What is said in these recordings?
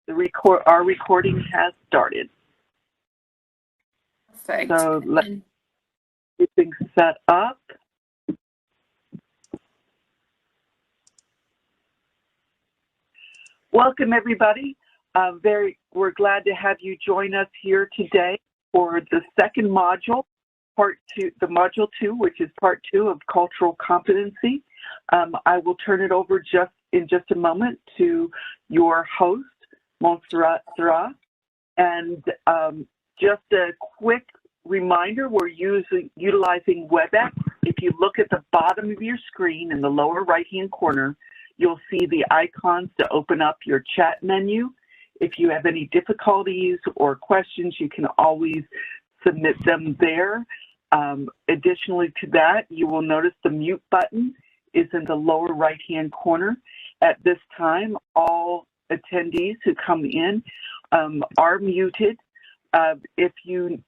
Our recording has started. Perfect. So let's get things set up. Welcome, everybody. We're glad to have you join us here today for the second module, part two, the module 2, which is part 2 of cultural competency. I will turn it over in just a moment to your host, Montserrat Serra. And just a quick reminder, we're utilizing WebEx. If you look at the bottom of your screen in the lower right-hand corner, you'll see the icons to open up your chat menu. If you have any difficulties or questions, you can always submit them there. Additionally to that, you will notice the mute button is in the lower right-hand corner. At this time, all attendees who come in are muted. If you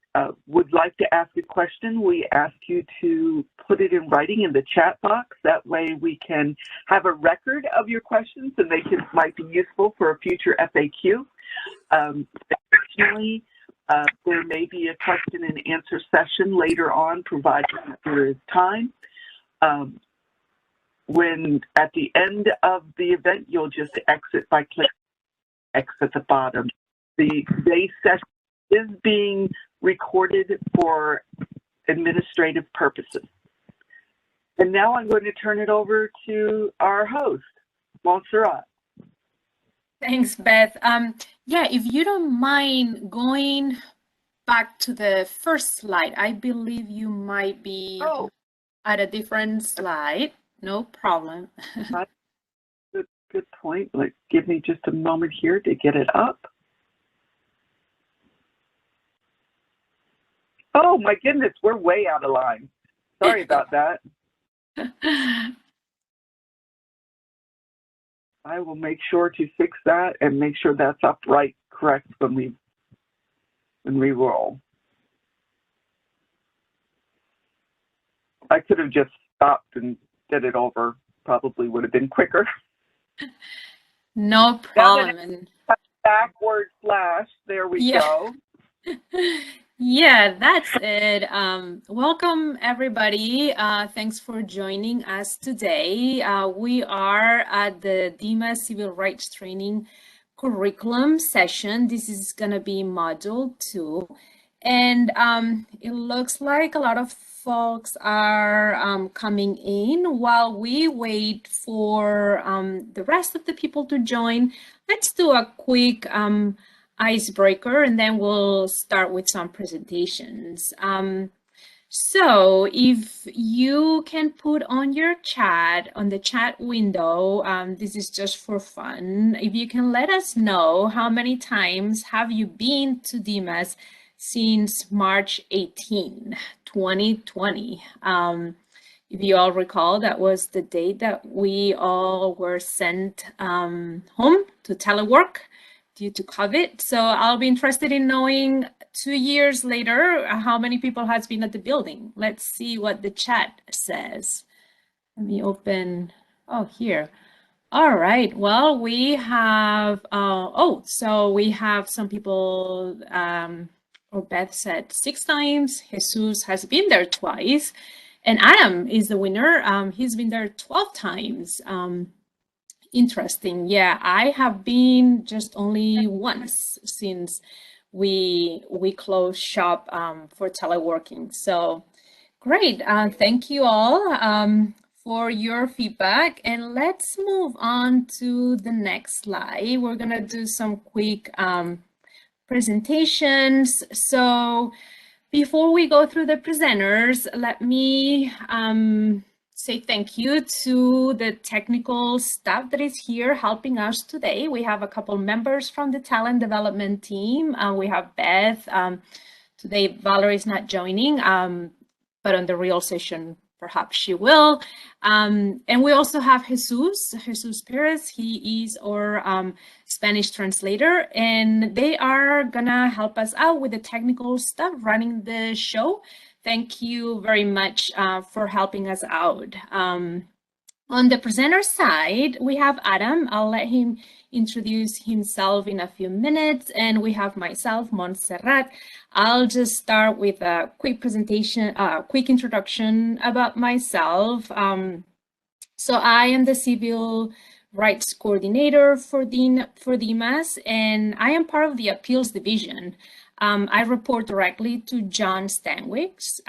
would like to ask a question, we ask you to put it in writing in the chat box. That way we can have a record of your questions and they might be useful for a future FAQ. Additionally, there may be a question and answer session later on, provided that there is time. When at the end of the event, you'll just exit by clicking X at the bottom. Today's session is being recorded for administrative purposes. And now I'm going to turn it over to our host, Montserrat. Thanks, Beth. Yeah, if you don't mind going back to the first slide, I believe you might be at a different slide. No problem. Good point. Like, give me just a moment here to get it up. Oh my goodness, we're way out of line. Sorry about that. I will make sure to fix that and make sure that's upright correct when we roll. I could have just stopped and did it over. Probably would have been quicker. No problem. Backward slash. There we go. Yeah, that's it. Welcome, everybody. Thanks for joining us today. We are at the Dimas Civil Rights Training curriculum session. This is going to be module 2. And it looks like a lot of folks are coming in. While we wait for the rest of the people to join, let's do a quick icebreaker, and then we'll start with some presentations. So if you can put on your chat, on the chat window, this is just for fun, if you can let us know how many times have you been to Dimas since March 18, 2020. If you all recall, that was the date that we all were sent home to telework due to COVID. So I'll be interested in knowing 2 years later, how many people has been at the building. Let's see what the chat says. Let me open, here. All right, well, we have, so we have some people, Beth said 6 times, Jesus has been there twice, and Adam is the winner. He's been there 12 times. Interesting. Yeah, I have been just only once since we closed shop for teleworking. So great. Thank you all for your feedback. And let's move on to the next slide. We're going to do some quick presentations. So before we go through the presenters, let me say thank you to the technical staff that is here helping us today. We have a couple members from the talent development team. We have Beth. Today, Valerie is not joining, but on the real session, perhaps she will. And we also have Jesus Perez. He is our Spanish translator, and they are gonna help us out with the technical stuff running the show. Thank you very much for helping us out. On the presenter side, we have Adam. I'll let him introduce himself in a few minutes. And we have myself, Montserrat. I'll just start with a quick presentation, quick introduction about myself. So I am the Civil Rights Coordinator for Dimas, and I am part of the Appeals Division. I report directly to John Stanwicks,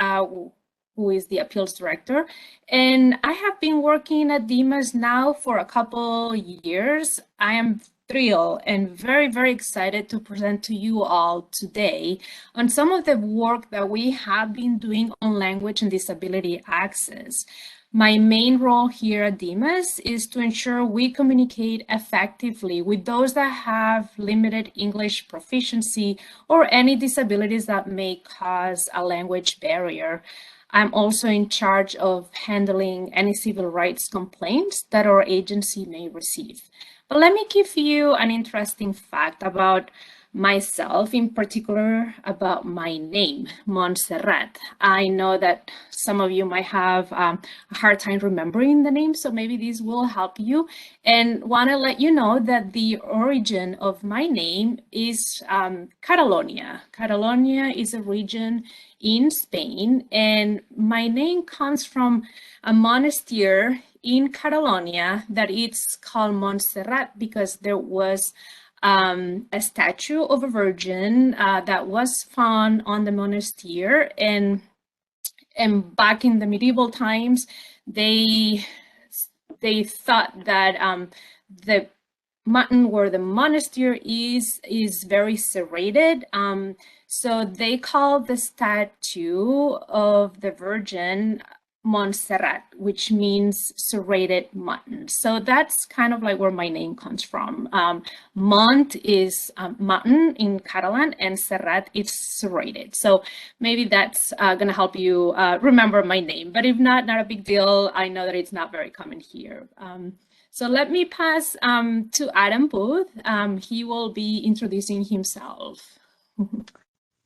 who is the Appeals Director. And I have been working at Dimas now for a couple years. I am thrilled and very, very excited to present to you all today on some of the work that we have been doing on language and disability access. My main role here at Dimas is to ensure we communicate effectively with those that have limited English proficiency or any disabilities that may cause a language barrier. I'm also in charge of handling any civil rights complaints that our agency may receive. But let me give you an interesting fact about myself, in particular about my name, Montserrat. I know that some of you might have a hard time remembering the name, so maybe this will help you. And want to let you know that the origin of my name is Catalonia. Catalonia is a region in Spain, and my name comes from a monastery in Catalonia that it's called Montserrat because there was a statue of a virgin that was found on the monastery, and back in the medieval times, they thought that the mountain where the monastery is very serrated, so they called the statue of the Virgin Montserrat, which means serrated mountain. So that's kind of like where my name comes from. Mont is mountain in Catalan, and Serrat is serrated. So maybe that's gonna help you remember my name. But if not, not a big deal. I know that it's not very common here. So let me pass to Adam Booth. He will be introducing himself.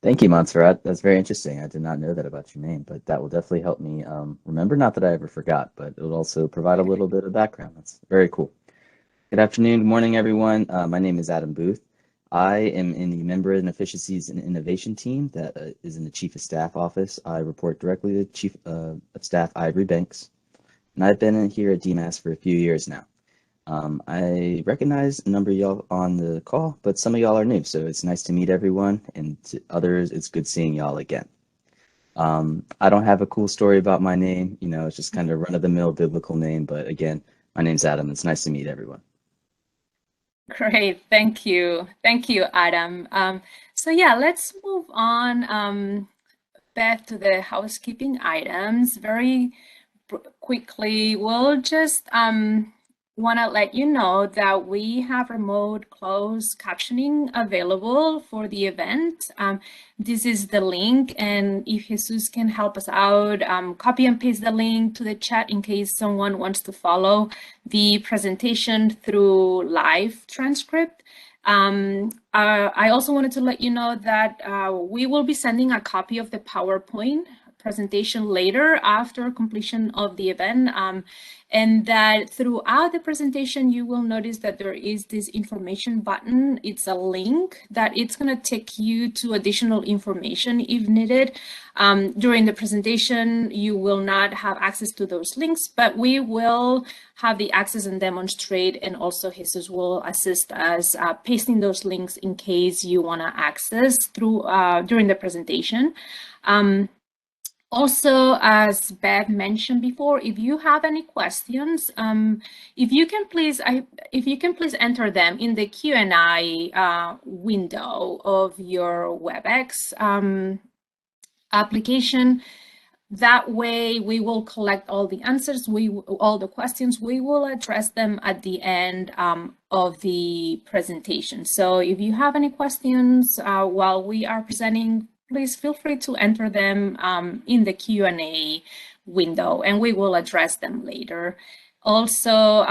Thank you, Montserrat. That's very interesting. I did not know that about your name, but that will definitely help me remember. Not that I ever forgot, but it will also provide a little bit of background. That's very cool. Good afternoon, good morning, everyone. My name is Adam Booth. I am in the Member and Efficiencies and Innovation team that is in the Chief of Staff office. I report directly to Chief of Staff Ivory Banks, and I've been in here at DMAS for a few years now. I recognize a number of y'all on the call, but some of y'all are new, so it's nice to meet everyone, and to others, it's good seeing y'all again. I don't have a cool story about my name, you know, it's just kind of run-of-the-mill biblical name, but again, my name's Adam. It's nice to meet everyone. Great, thank you. Thank you, Adam. So yeah, let's move on, Beth, to the housekeeping items very quickly. We'll just want to let you know that we have remote closed captioning available for the event. This is the link, and if Jesus can help us out, copy and paste the link to the chat in case someone wants to follow the presentation through live transcript. I also wanted to let you know that we will be sending a copy of the PowerPoint presentation later after completion of the event, and that throughout the presentation you will notice that there is this information button. It's a link that it's going to take you to additional information if needed. During the presentation you will not have access to those links, but we will have the access and demonstrate, and also Jesus will assist us pasting those links in case you want to access through during the presentation. Also, as Beth mentioned before, if you have any questions, if you can please enter them in the Q&A window of your WebEx application. That way, we will collect all the answers, all the questions. We will address them at the end of the presentation. So if you have any questions while we are presenting, please feel free to enter them in the Q&A window, and we will address them later. Also,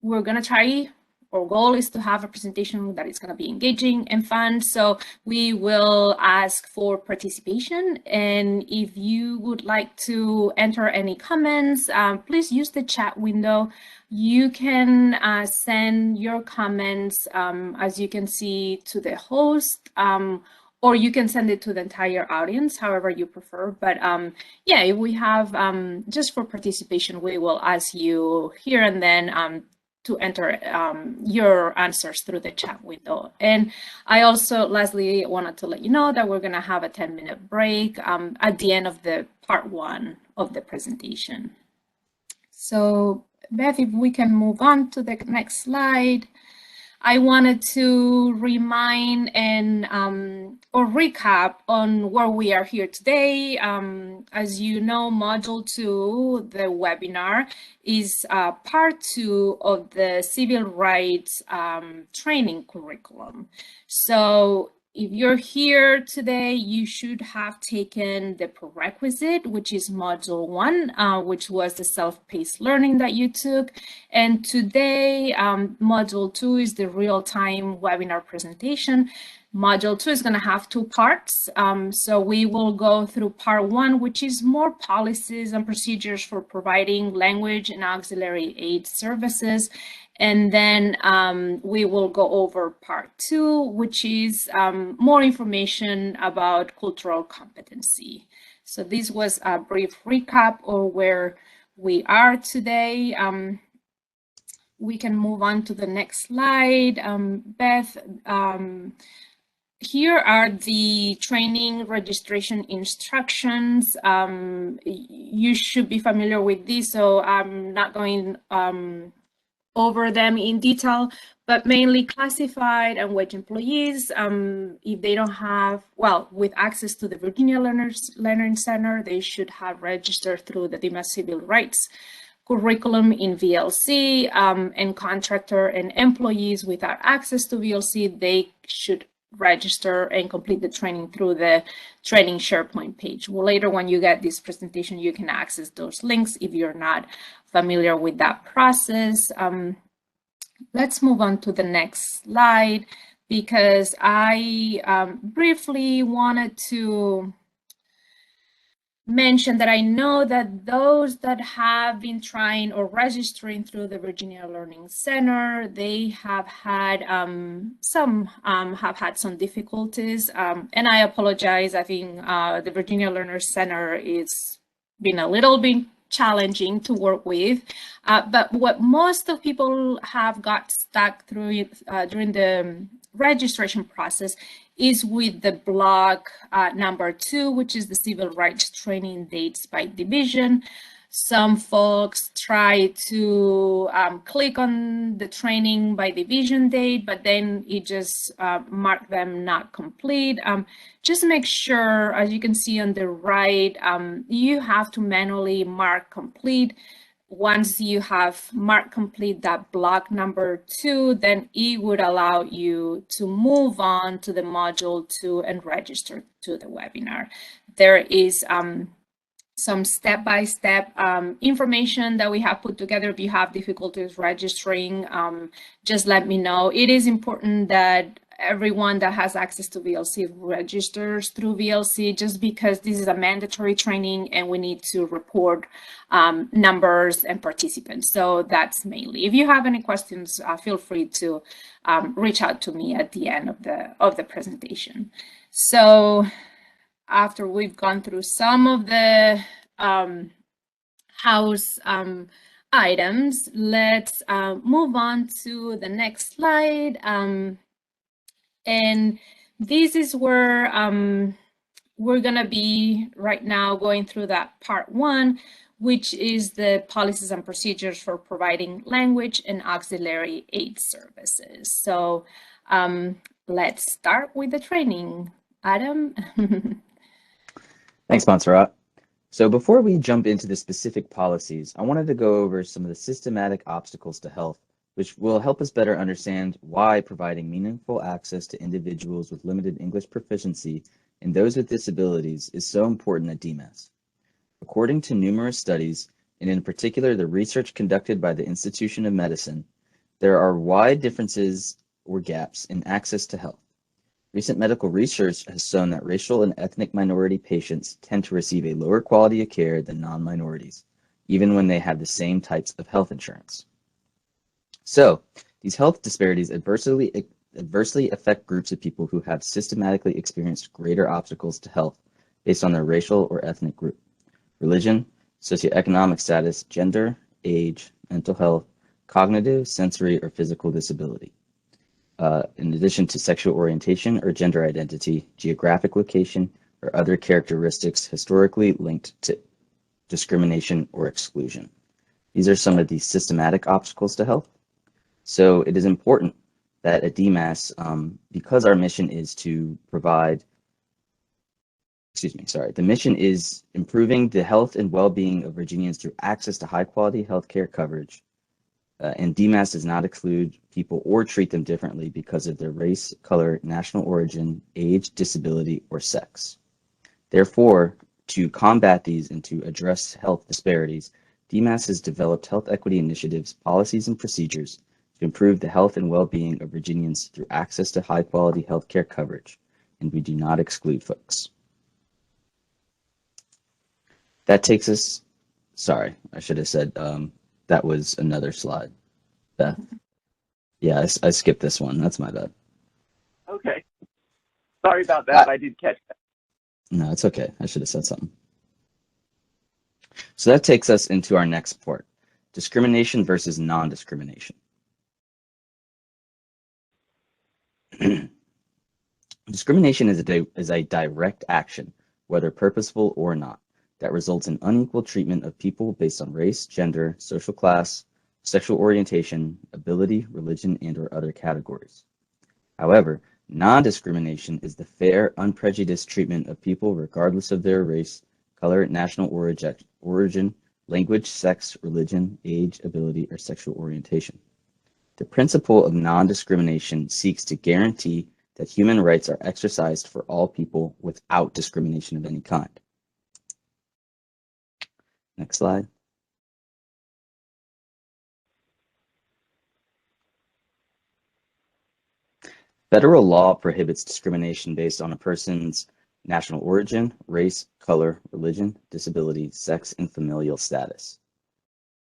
we're going to try our goal is to have a presentation that is going to be engaging and fun. So we will ask for participation. And if you would like to enter any comments, please use the chat window. You can send your comments, as you can see, to the host, or you can send it to the entire audience, however you prefer. But yeah, if we have, just for participation, we will ask you here and then to enter your answers through the chat window. And I also, lastly, wanted to let you know that we're going to have a 10-minute break at the end of the part 1 of the presentation. So Beth, if we can move on to the next slide. I wanted to remind and or recap on where we are here today. As you know, Module 2, the webinar, is part 2 of the Civil Rights training curriculum. So if you're here today, you should have taken the prerequisite, which is Module 1, which was the self-paced learning that you took. And today, Module 2 is the real-time webinar presentation. Module 2 is going to have 2 parts. So we will go through part 1, which is more policies and procedures for providing language and auxiliary aid services. And then we will go over part 2, which is more information about cultural competency. So this was a brief recap of where we are today. We can move on to the next slide. Beth, here are the training registration instructions. You should be familiar with these, so I'm not going over them in detail, but mainly classified and wage employees, if they don't have, well, with access to the Virginia Learning Center, they should have registered through the Dimas Civil Rights curriculum in VLC, and contractor and employees without access to VLC, they should register and complete the training through the training Sharepoint page. Well, later when you get this presentation, you can access those links if you're not familiar with that process. Let's move on to the next slide, because I briefly wanted to mention that I know that those that have been trying or registering through the Virginia Learning Center, they have had some difficulties, and I apologize. I think the Virginia Learner Center is been a little bit challenging to work with, but what most of people have got stuck through during the registration process is with the block number 2, which is the civil rights training dates by division. Some folks try to click on the training by division date, but then it just mark them not complete. Just make sure, as you can see on the right, you have to manually mark complete. Once you have marked complete that block number 2, then it would allow you to move on to the module 2 and register to the webinar. There is some step-by-step information that we have put together. If you have difficulties registering, just let me know. It is important that everyone that has access to VLC registers through VLC, just because this is a mandatory training and we need to report numbers and participants. So that's mainly. If you have any questions, feel free to reach out to me at the end of the presentation. So after we've gone through some of the house items, let's move on to the next slide. And this is where we're gonna be right now going through that part 1, which is the policies and procedures for providing language and auxiliary aid services. So let's start with the training. Adam? Thanks, Montserrat. So before we jump into the specific policies, I wanted to go over some of the systematic obstacles to health, which will help us better understand why providing meaningful access to individuals with limited English proficiency and those with disabilities is so important at DMAS. According to numerous studies, and in particular the research conducted by the Institution of Medicine, There are wide differences or gaps in access to health. Recent medical research has shown that racial and ethnic minority patients tend to receive a lower quality of care than non-minorities, even when they have the same types of health insurance. So, these health disparities adversely affect groups of people who have systematically experienced greater obstacles to health based on their racial or ethnic group, religion, socioeconomic status, gender, age, mental health, cognitive, sensory, or physical disability. In addition to sexual orientation or gender identity, geographic location, or other characteristics historically linked to discrimination or exclusion. These are some of the systematic obstacles to health. So it is important that at DMAS, because our mission is to provide, the mission is improving the health and well-being of Virginians through access to high-quality healthcare coverage. And DMAS does not exclude people or treat them differently because of their race, color, national origin, age, disability, or sex. Therefore, to combat these and to address health disparities, DMAS has developed health equity initiatives, policies, and procedures to improve the health and well-being of Virginians through access to high-quality healthcare coverage, and we do not exclude folks. That takes us, sorry, I should have said, that was another slide, Beth. Yeah, I skipped this one. That's my bad. Okay. Sorry about that. I did catch that. No, it's okay. I should have said something. So that takes us into our next part, discrimination versus non-discrimination. Discrimination is a direct action, whether purposeful or not, that results in unequal treatment of people based on race, gender, social class, sexual orientation, ability, religion, and/or other categories. However, non-discrimination is the fair, unprejudiced treatment of people regardless of their race, color, national origin, language, sex, religion, age, ability, or sexual orientation. The principle of non-discrimination seeks to guarantee that human rights are exercised for all people without discrimination of any kind. Next slide. Federal law prohibits discrimination based on a person's national origin, race, color, religion, disability, sex, and familial status.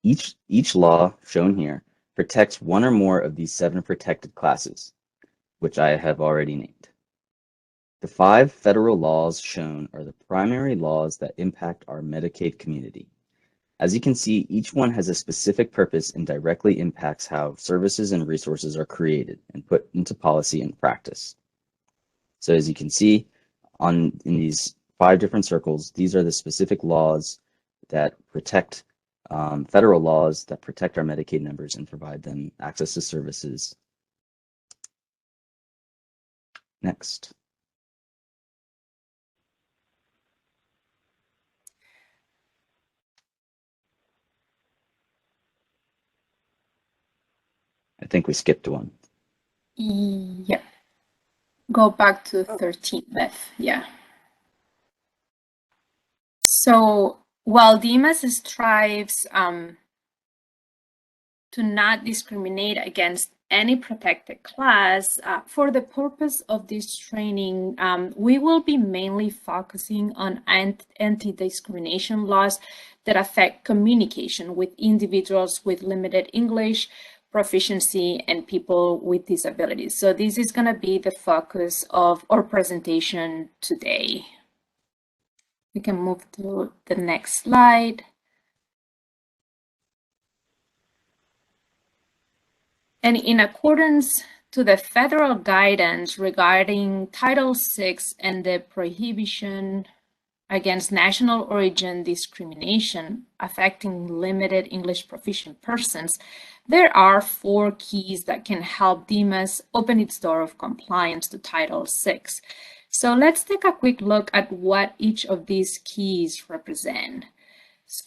Each law shown here protects one or more of these 7 protected classes, which I have already named. The 5 federal laws shown are the primary laws that impact our Medicaid community. As you can see, each one has a specific purpose and directly impacts how services and resources are created and put into policy and practice. So as you can see in these 5 different circles, these are the specific laws that protect, federal laws that protect our Medicaid members and provide them access to services. Next. I think we skipped one. Yeah. Go back to 13, Beth. Yeah. So while Dimas strives to not discriminate against any protected class, for the purpose of this training, we will be mainly focusing on anti-discrimination laws that affect communication with individuals with limited English proficiency and people with disabilities. So this is going to be the focus of our presentation today. We can move to the next slide. And in accordance to the federal guidance regarding Title VI and the prohibition against national origin discrimination affecting limited English proficient persons, there are 4 keys that can help DMAS open its door of compliance to Title VI. So let's take a quick look at what each of these keys represent.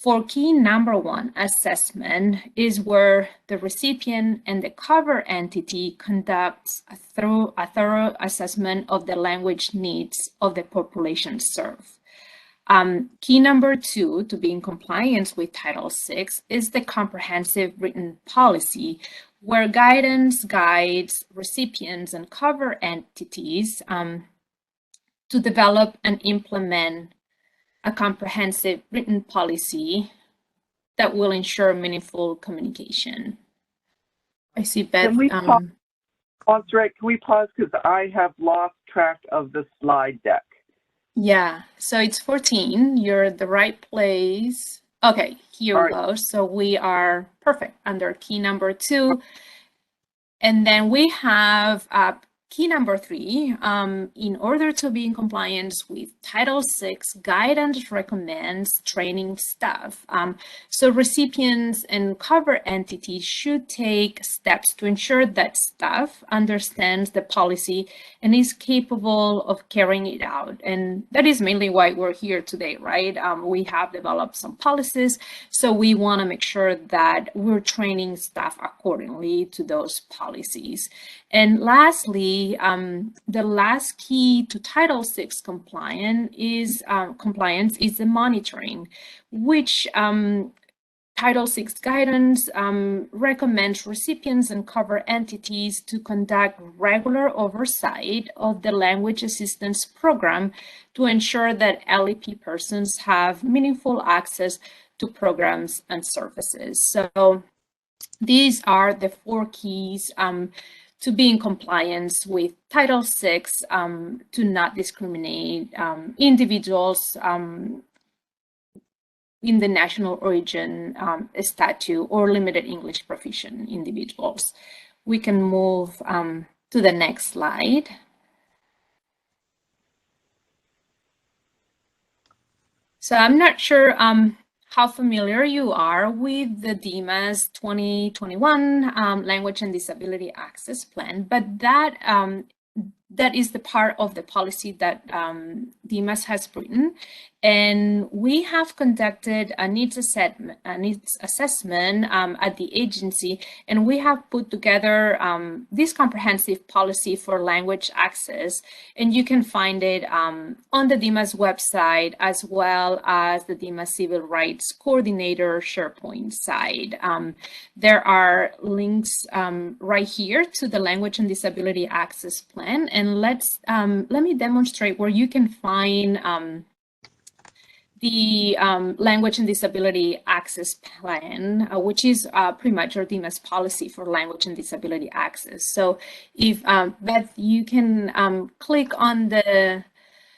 For key number 1, assessment, is where the recipient and the cover entity conducts a thorough assessment of the language needs of the population served. Key number 2, to be in compliance with Title VI, is the comprehensive written policy, where guidance guides recipients and cover entities to develop and implement a comprehensive written policy that will ensure meaningful communication. I see Beth. Can we pause? Can we pause because I have lost track of the slide deck. Yeah, so it's 14. You're at the right place. Okay, here we go. So we are perfect under key number 2. And then we have key number 3. In order to be in compliance with Title VI, guidance recommends training staff. So recipients and cover entities should take steps to ensure that staff understands the policy and is capable of carrying it out. And that is mainly why we're here today, right? We have developed some policies, so we want to make sure that we're training staff accordingly to those policies. And lastly, the last key to Title VI compliance is the monitoring, which Title VI guidance recommends recipients and cover entities to conduct regular oversight of the language assistance program to ensure that LEP persons have meaningful access to programs and services. So these are the 4 keys to be in compliance with Title VI to not discriminate individuals in the national origin statute or limited English proficient individuals. We can move to the next slide. So I'm not sure how familiar you are with the DMAS 2021 Language and Disability Access Plan, but that is the part of the policy that Dimas has written. And we have conducted a needs assessment at the agency, and we have put together this comprehensive policy for language access. And you can find it on the Dimas website, as well as the DMAS Civil Rights Coordinator Sharepoint site. There are links right here to the Language and Disability Access Plan. And let me demonstrate where you can find the Language and Disability Access Plan, which is pretty much our DMAS policy for language and disability access. So if Beth, you can click on the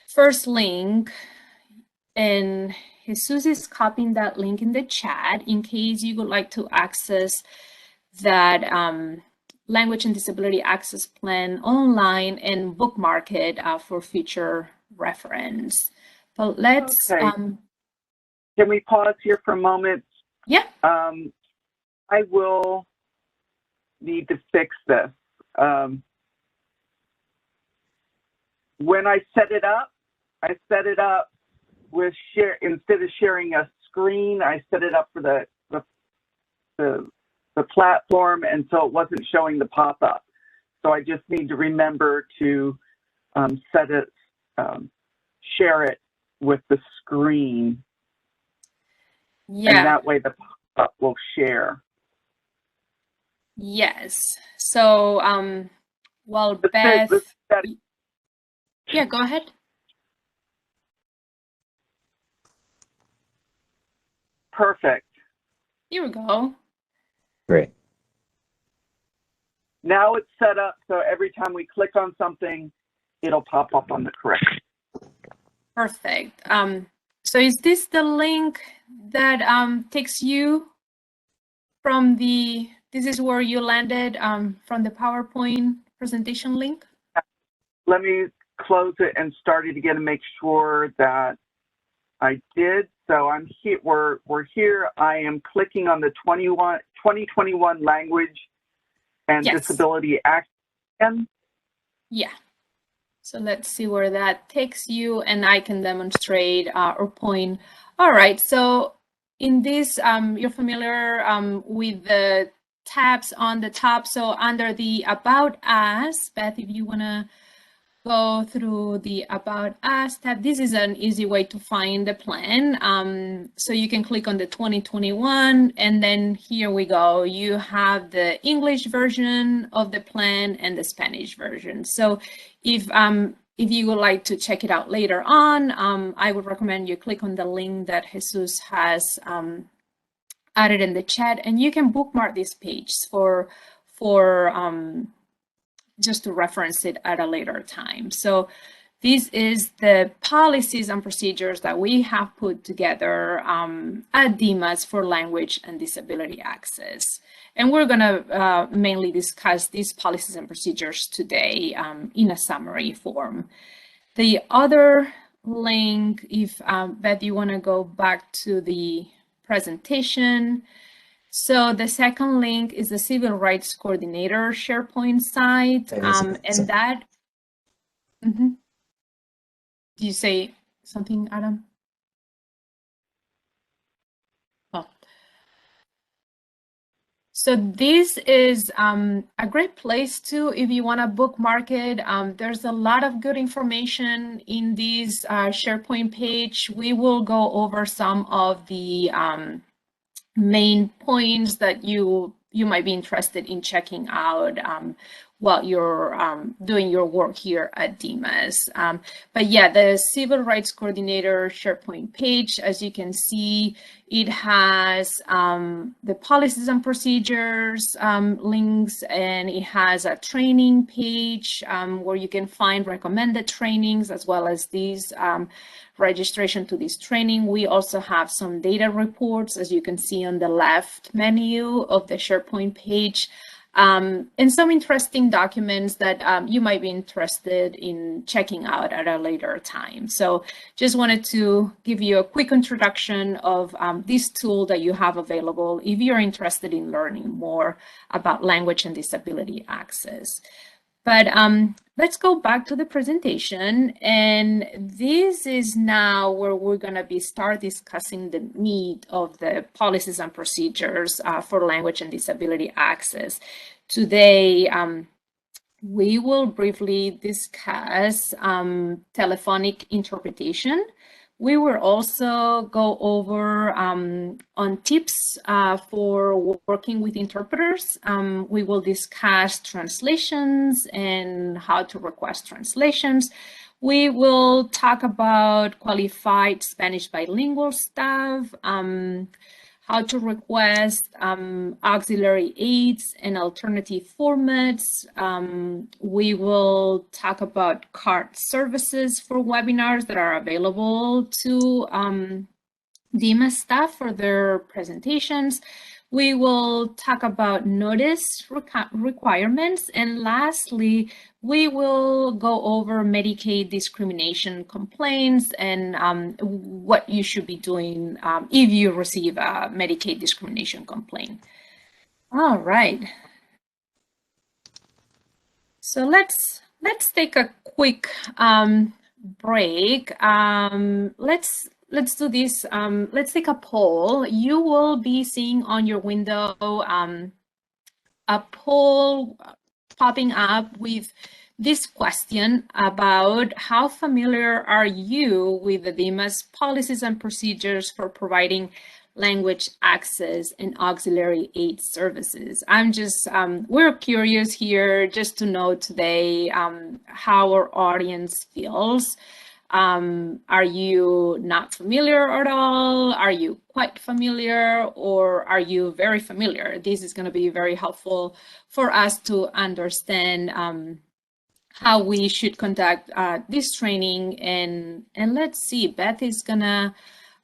first link, and Jesus is copying that link in the chat in case you would like to access that Language and Disability Access Plan online and bookmark it for future reference. But let's. Okay. Can we pause here for a moment? Yeah. I will need to fix this. When I set it up with instead of sharing a screen, I set it up for the platform, and so it wasn't showing the pop-up. So I just need to remember to share it with the screen. Yeah. And that way the pop-up will share. Yes. So while Beth, yeah, go ahead. Perfect. Here we go. Great. Now it's set up so every time we click on something, it'll pop up on the correct. Perfect. So is this the link that takes you from this is where you landed from the PowerPoint presentation link? Let me close it and start it again and make sure that I did. So I'm here, we're here. I am clicking on the 2021 Language and Disability Action. Yeah. So let's see where that takes you, and I can demonstrate or point. All right, so in this, you're familiar with the tabs on the top. So under the About Us, Beth, if you wanna go through the About Us tab. This is an easy way to find the plan. So you can click on the 2021, and then here we go. You have the English version of the plan and the Spanish version. So if you would like to check it out later on, I would recommend you click on the link that Jesus has added in the chat, and you can bookmark this page for just to reference it at a later time. So this is the policies and procedures that we have put together at Dimas for language and disability access. And we're going to mainly discuss these policies and procedures today in a summary form. The other link, if Beth, you want to go back to the presentation. So the second link is the Civil Rights Coordinator SharePoint site, and that. Did you say something, Adam? Oh. So this is a great place to, if you want to bookmark it. There's a lot of good information in this SharePoint page. We will go over some of the main points that you might be interested in checking out while you're doing your work here at Dimas. But yeah, the Civil Rights Coordinator SharePoint page, as you can see, it has the policies and procedures links, and it has a training page where you can find recommended trainings as well as these registration to this training. We also have some data reports, as you can see on the left menu of the SharePoint page, and some interesting documents that you might be interested in checking out at a later time. So just wanted to give you a quick introduction of this tool that you have available if you're interested in learning more about language and disability access. But let's go back to the presentation, and this is now where we're going to start discussing the meat of the policies and procedures for language and disability access. Today, we will briefly discuss telephonic interpretation. We will also go over on tips for working with interpreters. We will discuss translations and how to request translations. We will talk about qualified Spanish bilingual staff, how to request auxiliary aids and alternative formats. We will talk about card services for webinars that are available to Dimas staff for their presentations. We will talk about notice requirements. And lastly, we will go over Medicaid discrimination complaints and what you should be doing if you receive a Medicaid discrimination complaint. All right. So let's take a quick break. Let's do this. Let's take a poll. You will be seeing on your window a poll popping up with this question about how familiar are you with the Dimas policies and procedures for providing language access and auxiliary aid services. I'm just, we're curious here just to know today how our audience feels. Are you not familiar at all? Are you quite familiar, or are you very familiar? This is going to be very helpful for us to understand how we should conduct this training. And let's see, Beth is gonna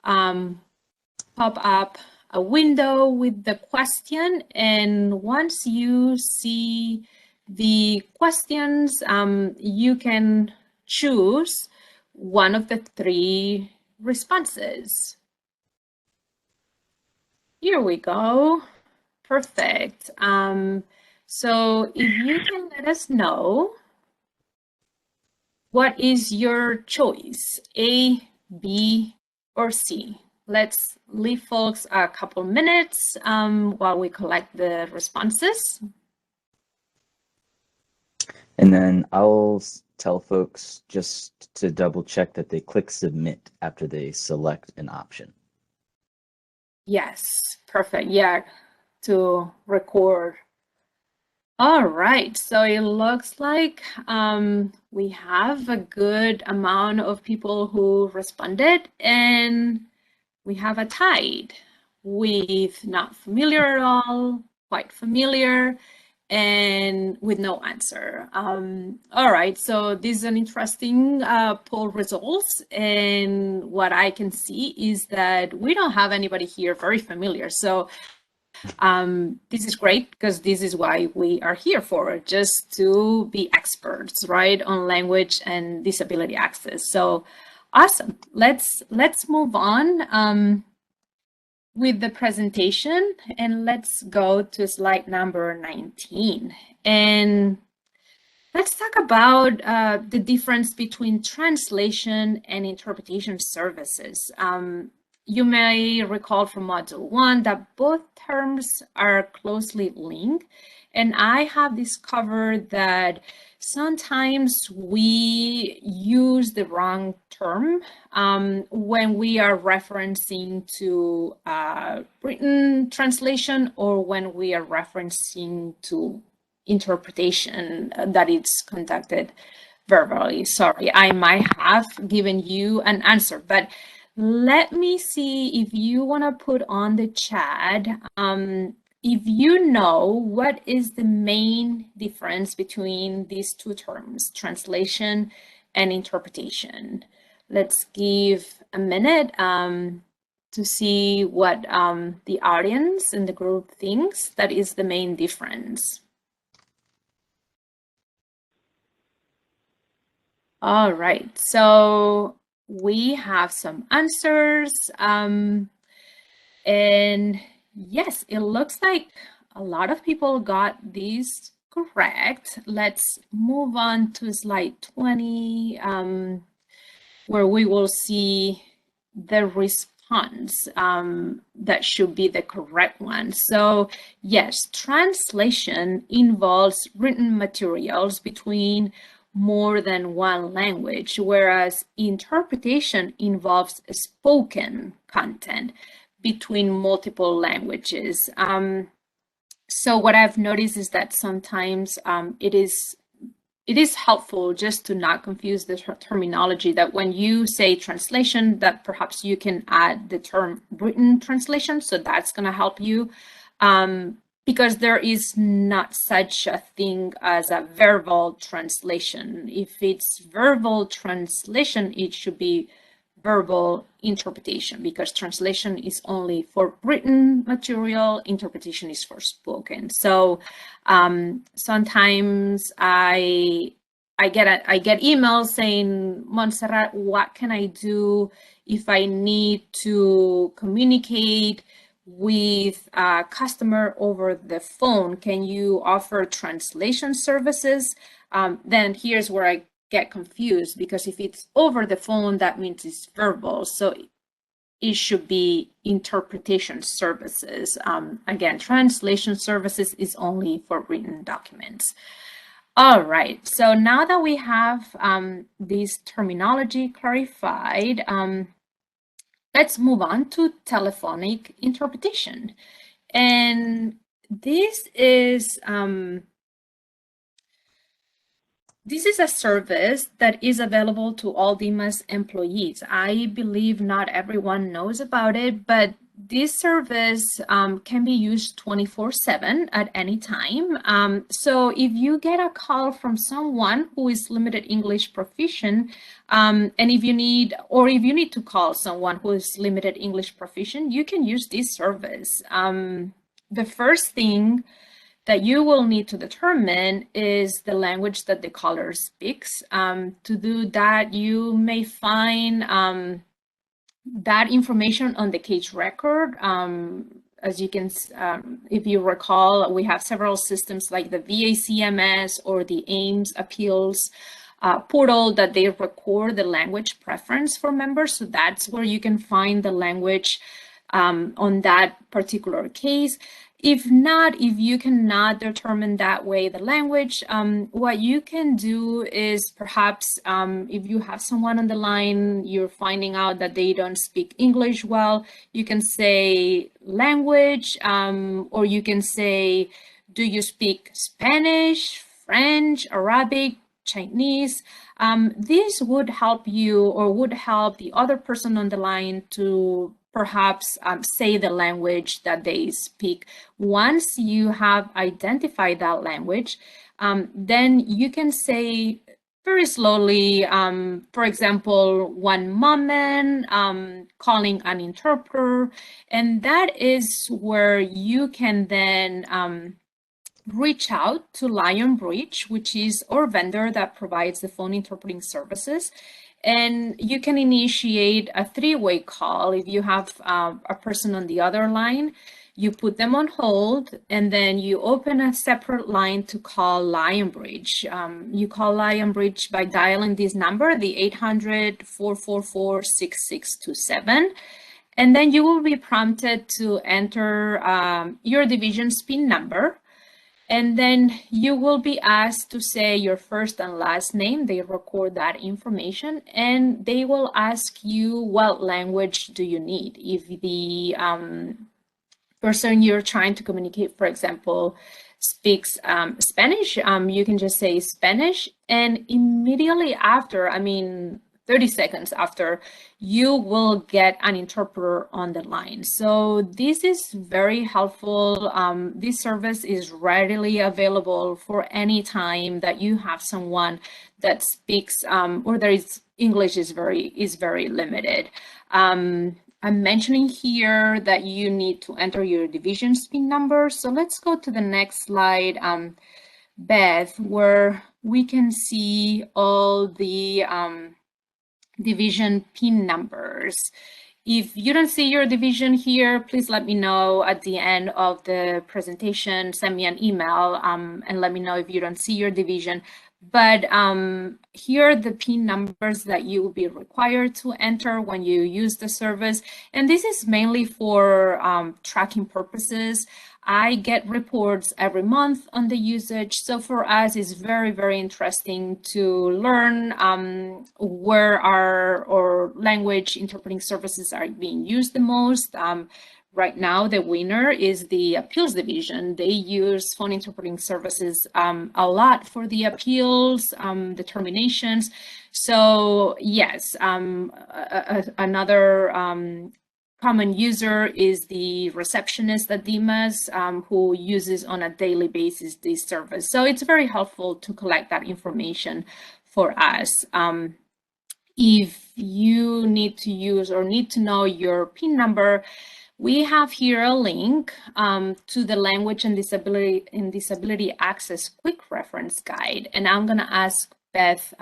pop up a window with the question, and once you see the questions, you can choose one of the three responses. Here we go. Perfect. So if you can let us know, what is your choice, A, B, or C? Let's leave folks a couple minutes while we collect the responses. And then I'll tell folks just to double check that they click submit after they select an option. Yes, perfect. Yeah, to record. All right, so it looks like we have a good amount of people who responded, and we have a tide with not familiar at all, quite familiar, and with no answer. All right, so this is an interesting poll results, and what I can see is that we don't have anybody here very familiar. So this is great because this is why we are here for, just to be experts, right, on language and disability access. So awesome. Let's move on with the presentation, and let's go to slide number 19. And let's talk about the difference between translation and interpretation services. You may recall from Module 1 that both terms are closely linked, and I have discovered that sometimes we use the wrong term when we are referencing to written translation or when we are referencing to interpretation that it's conducted verbally. Sorry, I might have given you an answer, but let me see if you want to put on the chat if you know what is the main difference between these two terms, translation and interpretation. Let's give a minute to see what the audience and the group thinks that is the main difference. All right, so we have some answers. And yes, it looks like a lot of people got these correct. Let's move on to slide 20, where we will see the response that should be the correct one. So yes, translation involves written materials between more than one language, whereas interpretation involves spoken content between multiple languages. So what I've noticed is that sometimes it is helpful just to not confuse the terminology, that when you say translation, that perhaps you can add the term written translation. So that's going to help you. Because there is not such a thing as a verbal translation. If it's verbal translation, it should be verbal interpretation, because translation is only for written material, interpretation is for spoken. So sometimes I get emails saying, Montserrat, what can I do if I need to communicate with a customer over the phone? Can you offer translation services? Then here's where I get confused, because if it's over the phone, that means it's verbal. So it should be interpretation services. Again, translation services is only for written documents. All right, so now that we have this terminology clarified, let's move on to telephonic interpretation. And this is a service that is available to all Dimas employees. I believe not everyone knows about it, but this service can be used 24/7 at any time. So if you get a call from someone who is limited English proficient, and if you need to call someone who is limited English proficient, you can use this service. The first thing that you will need to determine is the language that the caller speaks. To do that, you may find that information on the case record. As you can, if you recall, we have several systems like the VACMS or the AIMS appeals portal that they record the language preference for members. So that's where you can find the language on that particular case. If not, if you cannot determine that way the language, what you can do is perhaps if you have someone on the line, you're finding out that they don't speak English well, you can say language, or you can say, do you speak Spanish, French, Arabic, Chinese? This would help you, or would help the other person on the line to perhaps say the language that they speak. Once you have identified that language, then you can say very slowly, for example, one moment, calling an interpreter, and that is where you can then reach out to Lionbridge, which is our vendor that provides the phone interpreting services. And you can initiate a three-way call. If you have a person on the other line, you put them on hold, and then you open a separate line to call Lionbridge. You call Lionbridge by dialing this number, the 800-444-6627. And then you will be prompted to enter your division's PIN number. And then you will be asked to say your first and last name. They record that information, and they will ask you what language do you need. If the person you're trying to communicate, for example, speaks Spanish, you can just say Spanish, and immediately after, 30 seconds after, you will get an interpreter on the line. So this is very helpful. This service is readily available for any time that you have someone that speaks or there is English is very limited. I'm mentioning here that you need to enter your division's PIN number. So let's go to the next slide, Beth, where we can see all the division PIN numbers. If you don't see your division here, please let me know at the end of the presentation. Send me an email and let me know if you don't see your division. But here are the PIN numbers that you will be required to enter when you use the service. And this is mainly for tracking purposes. I get reports every month on the usage. So for us, it's very interesting to learn where our language interpreting services are being used the most. Right now, the winner is the appeals division. They use phone interpreting services a lot for the appeals, determinations. So yes, another common user is the receptionist at Dimas, who uses on a daily basis this service. So it's very helpful to collect that information for us. If you need to use or need to know your PIN number, we have here a link to the Language and Disability Access Quick Reference Guide. And I'm gonna ask Beth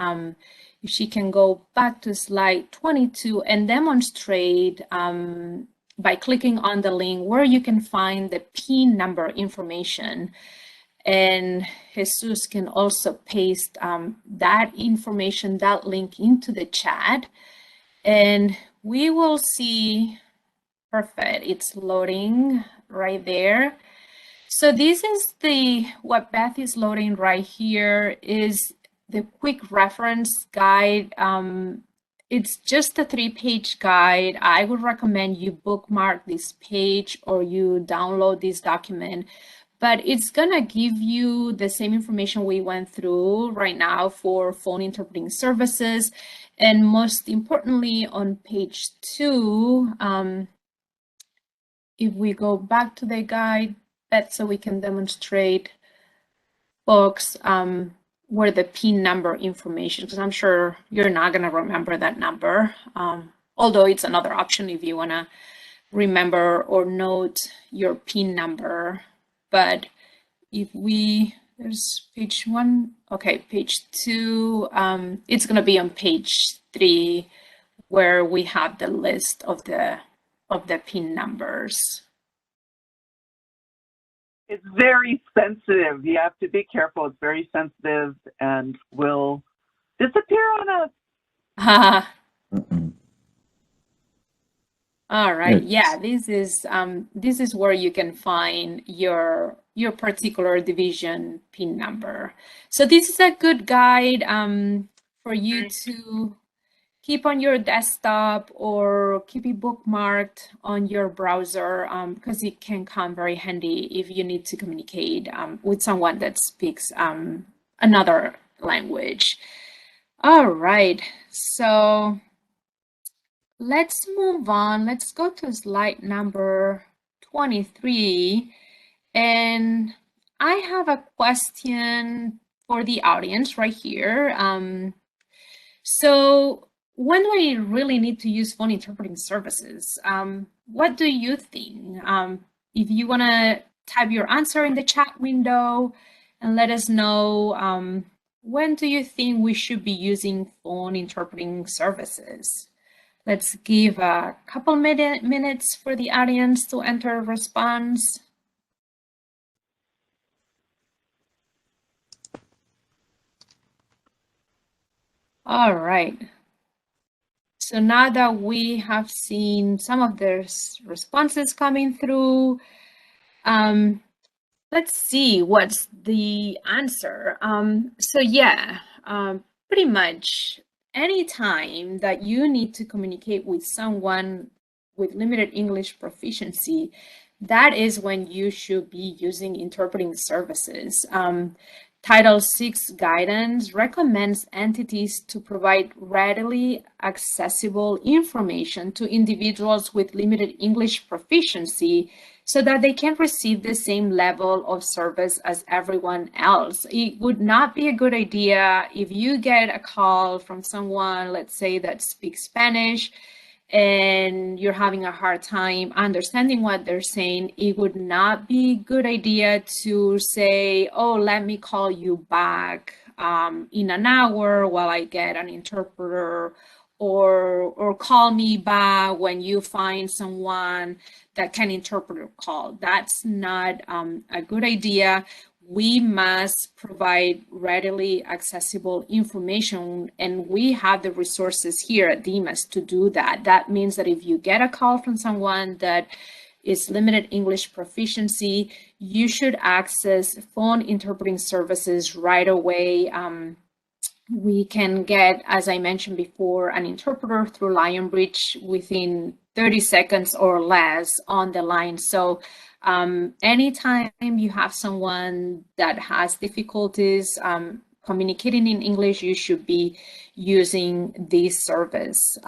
if she can go back to slide 22 and demonstrate by clicking on the link where you can find the PIN number information. And Jesus can also paste that information, that link into the chat. And we will see, perfect, it's loading right there. So this is what Beth is loading right here is the quick reference guide. It's just a 3-page guide. I would recommend you bookmark this page or you download this document, but it's gonna give you the same information we went through right now for phone interpreting services. And most importantly, on page 2, if we go back to the guide, that's so we can demonstrate folks where the PIN number information, because I'm sure you're not going to remember that number, although it's another option if you want to remember or note your PIN number. But if there's page 1, okay, page 2, it's going to be on page 3 where we have the list of the PIN numbers. It's very sensitive. You have to be careful. It's very sensitive and will disappear on us. All right. Yeah, this is where you can find your particular division PIN number. So this is a good guide for you to keep on your desktop or keep it bookmarked on your browser, because it can come very handy if you need to communicate with someone that speaks another language. All right, so let's move on. Let's go to slide number 23. And I have a question for the audience right here. So when do I really need to use phone interpreting services? What do you think? If you want to type your answer in the chat window and let us know, when do you think we should be using phone interpreting services? Let's give a couple minutes for the audience to enter a response. All right. So now that we have seen some of the responses coming through, let's see what's the answer. So yeah, pretty much any time that you need to communicate with someone with limited English proficiency, that is when you should be using interpreting services. Title VI guidance recommends entities to provide readily accessible information to individuals with limited English proficiency so that they can receive the same level of service as everyone else. It would not be a good idea if you get a call from someone, let's say, that speaks Spanish, and you're having a hard time understanding what they're saying. It would not be a good idea to say, oh, let me call you back in an hour while I get an interpreter, or call me back when you find someone that can interpret your call. That's not a good idea. We must provide readily accessible information, and we have the resources here at Dimas to do that. That means that if you get a call from someone that is limited English proficiency, you should access phone interpreting services right away. We can get, as I mentioned before, an interpreter through Lionbridge within 30 seconds or less on the line. So anytime you have someone that has difficulties communicating in English, you should be using this service.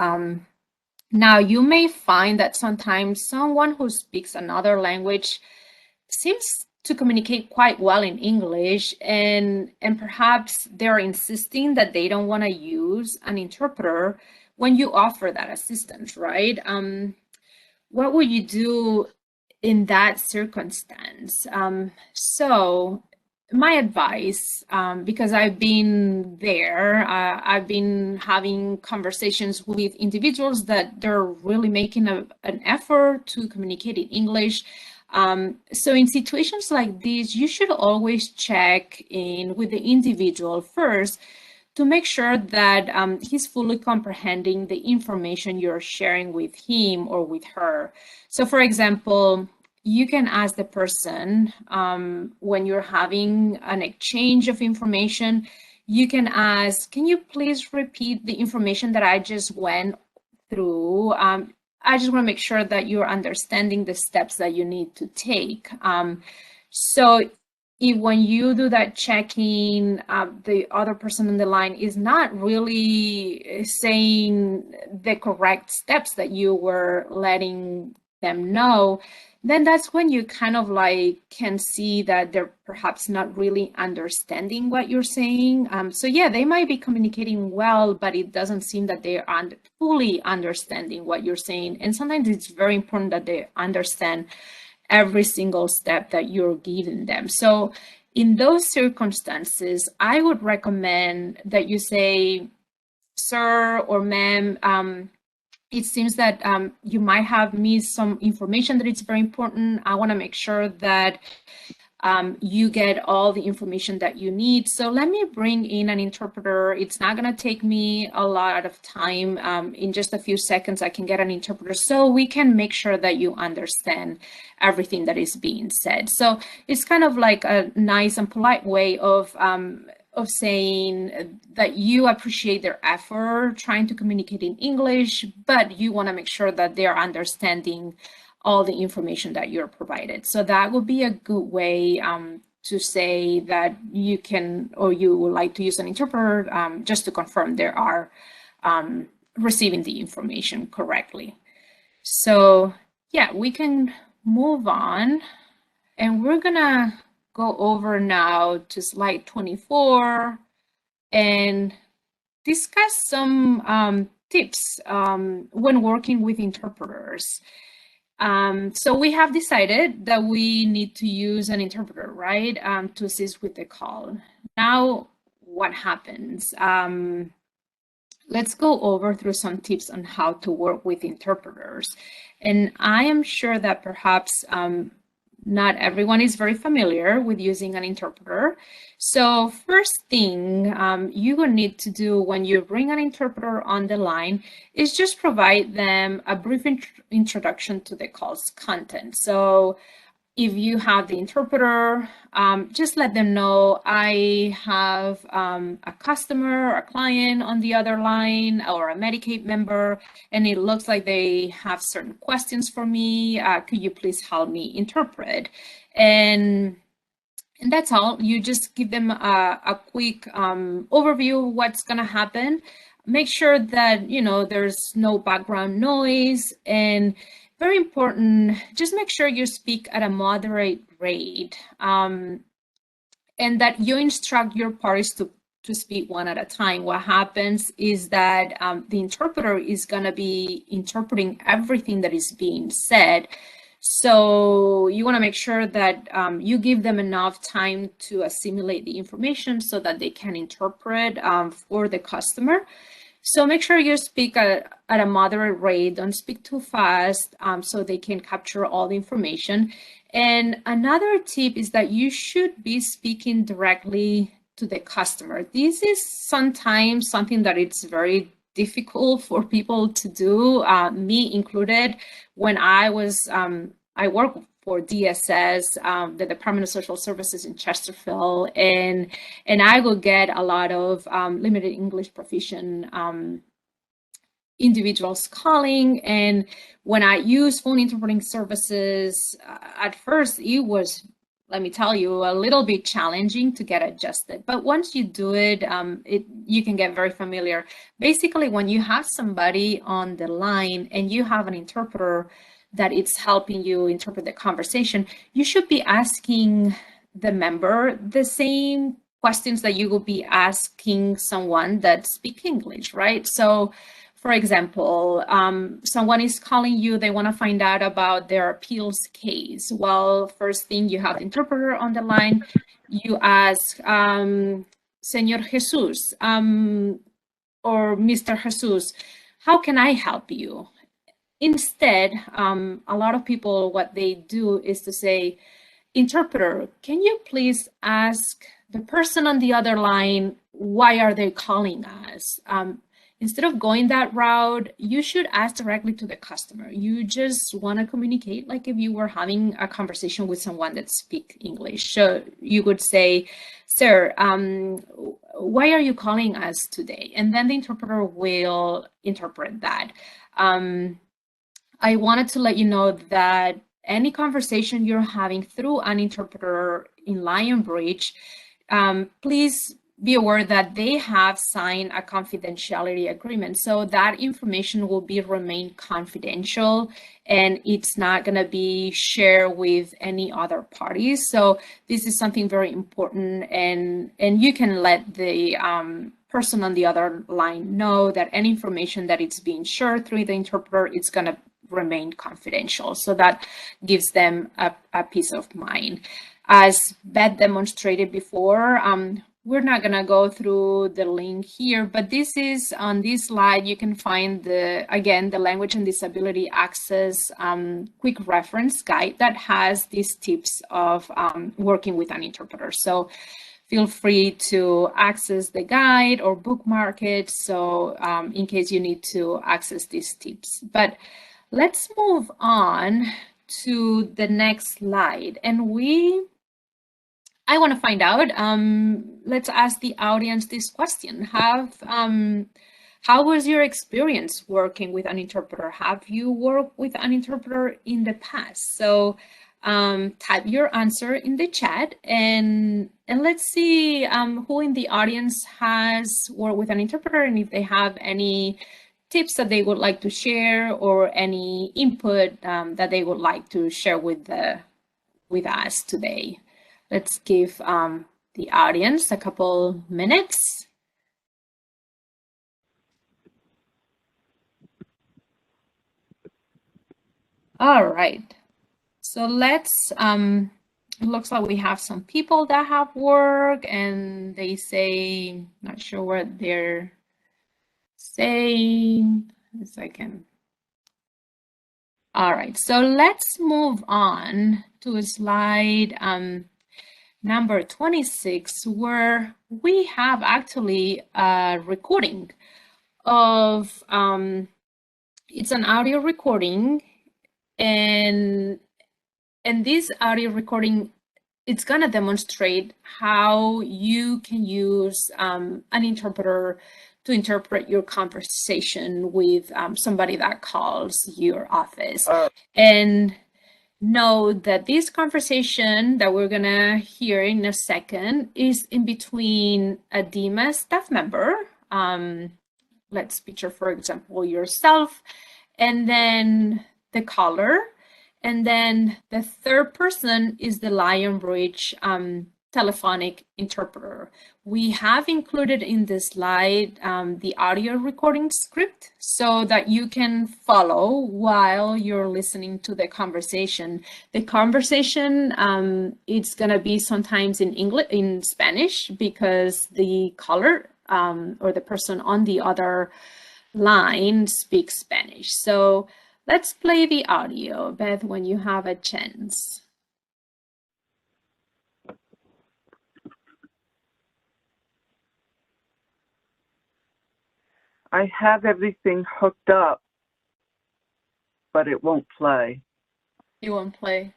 Now, you may find that sometimes someone who speaks another language seems to communicate quite well in English, and perhaps they're insisting that they don't want to use an interpreter when you offer that assistance, right? What would you do in that circumstance? So my advice, because I've been there, I've been having conversations with individuals that they're really making an effort to communicate in English. So in situations like this, you should always check in with the individual first to make sure that he's fully comprehending the information you're sharing with him or with her. So for example, you can ask the person when you're having an exchange of information, you can ask, can you please repeat the information that I just went through? I just want to make sure that you're understanding the steps that you need to take. So if when you do that checking, the other person on the line is not really saying the correct steps that you were letting them know, then that's when you kind of like can see that they're perhaps not really understanding what you're saying. So yeah, they might be communicating well, but it doesn't seem that they are fully understanding what you're saying. And sometimes it's very important that they understand every single step that you're giving them. So in those circumstances, I would recommend that you say, sir or ma'am, it seems that you might have missed some information that is very important. I want to make sure that you get all the information that you need. So let me bring in an interpreter. It's not going to take me a lot of time. In just a few seconds, I can get an interpreter so we can make sure that you understand everything that is being said. So it's kind of like a nice and polite way of saying that you appreciate their effort trying to communicate in English, but you want to make sure that they're understanding all the information that you're provided. So that would be a good way to say that you can, or you would like to use an interpreter just to confirm they are receiving the information correctly. So yeah, we can move on, and we're gonna go over now to slide 24 and discuss some tips when working with interpreters. So we have decided that we need to use an interpreter, right, to assist with the call. Now, what happens? Let's go over through some tips on how to work with interpreters. And I am sure that perhaps not everyone is very familiar with using an interpreter. So first thing you will need to do when you bring an interpreter on the line is just provide them a brief introduction to the call's content. So if you have the interpreter, just let them know I have a customer, a client on the other line, or a Medicaid member, and it looks like they have certain questions for me. Could you please help me interpret? And that's all. You just give them a quick overview of what's going to happen. Make sure that, you know, there's no background noise, and very important, just make sure you speak at a moderate rate, and that you instruct your parties to speak one at a time. What happens is that the interpreter is going to be interpreting everything that is being said. So you want to make sure that you give them enough time to assimilate the information so that they can interpret for the customer. So make sure you speak at a moderate rate. Don't speak too fast so they can capture all the information. And another tip is that you should be speaking directly to the customer. This is sometimes something that it's very difficult for people to do, me included. When I worked for DSS, the Department of Social Services in Chesterfield, and I will get a lot of limited English proficient individuals calling. And when I use phone interpreting services, at first it was, let me tell you, a little bit challenging to get adjusted. But once you do it, you can get very familiar. Basically, when you have somebody on the line and you have an interpreter that it's helping you interpret the conversation, you should be asking the member the same questions that you will be asking someone that speaks English, right? So, for example, someone is calling you, they want to find out about their appeals case. Well, first thing, you have the interpreter on the line, you ask, Señor Jesus, or Mr. Jesus, how can I help you? Instead, a lot of people, what they do is to say, interpreter, can you please ask the person on the other line, why are they calling us? Instead of going that route, you should ask directly to the customer. You just want to communicate like if you were having a conversation with someone that speaks English. So you would say, sir, why are you calling us today? And then the interpreter will interpret that. I wanted to let you know that any conversation you're having through an interpreter in Lionbridge, please be aware that they have signed a confidentiality agreement. So that information will be remain confidential, and it's not going to be shared with any other parties. So this is something very important, and you can let the person on the other line know that any information that it's being shared through the interpreter, it's going to remain confidential. So that gives them a peace of mind. As Beth demonstrated before, we're not going to go through the link here, but this is on this slide. You can find again, the Language and Disability Access quick reference guide that has these tips of working with an interpreter. So feel free to access the guide or bookmark it. So in case you need to access these tips, but let's move on to the next slide. And I want to find out, let's ask the audience this question. How was your experience working with an interpreter? Have you worked with an interpreter in the past? So type your answer in the chat, and let's see who in the audience has worked with an interpreter, and if they have any tips that they would like to share or any input that they would like to share with us today. Let's give the audience a couple minutes. All right, so let's, it looks like we have some people that have work and they say, not sure what they're saying. A second. All right, so let's move on to slide number 26, where we have actually a recording of, it's an audio recording, and this audio recording, it's gonna demonstrate how you can use an interpreter to interpret your conversation with somebody that calls your office. And know that this conversation that we're gonna hear in a second is in between a Dimas staff member. Let's picture, for example, yourself, and then the caller, and then the third person is the Lionbridge telephonic interpreter. We have included in this slide the audio recording script so that you can follow while you're listening to the conversation. The conversation, it's gonna be sometimes in English, in Spanish, because the caller or the person on the other line speaks Spanish. So let's play the audio, Beth, when you have a chance. I have everything hooked up, but it won't play. You won't play?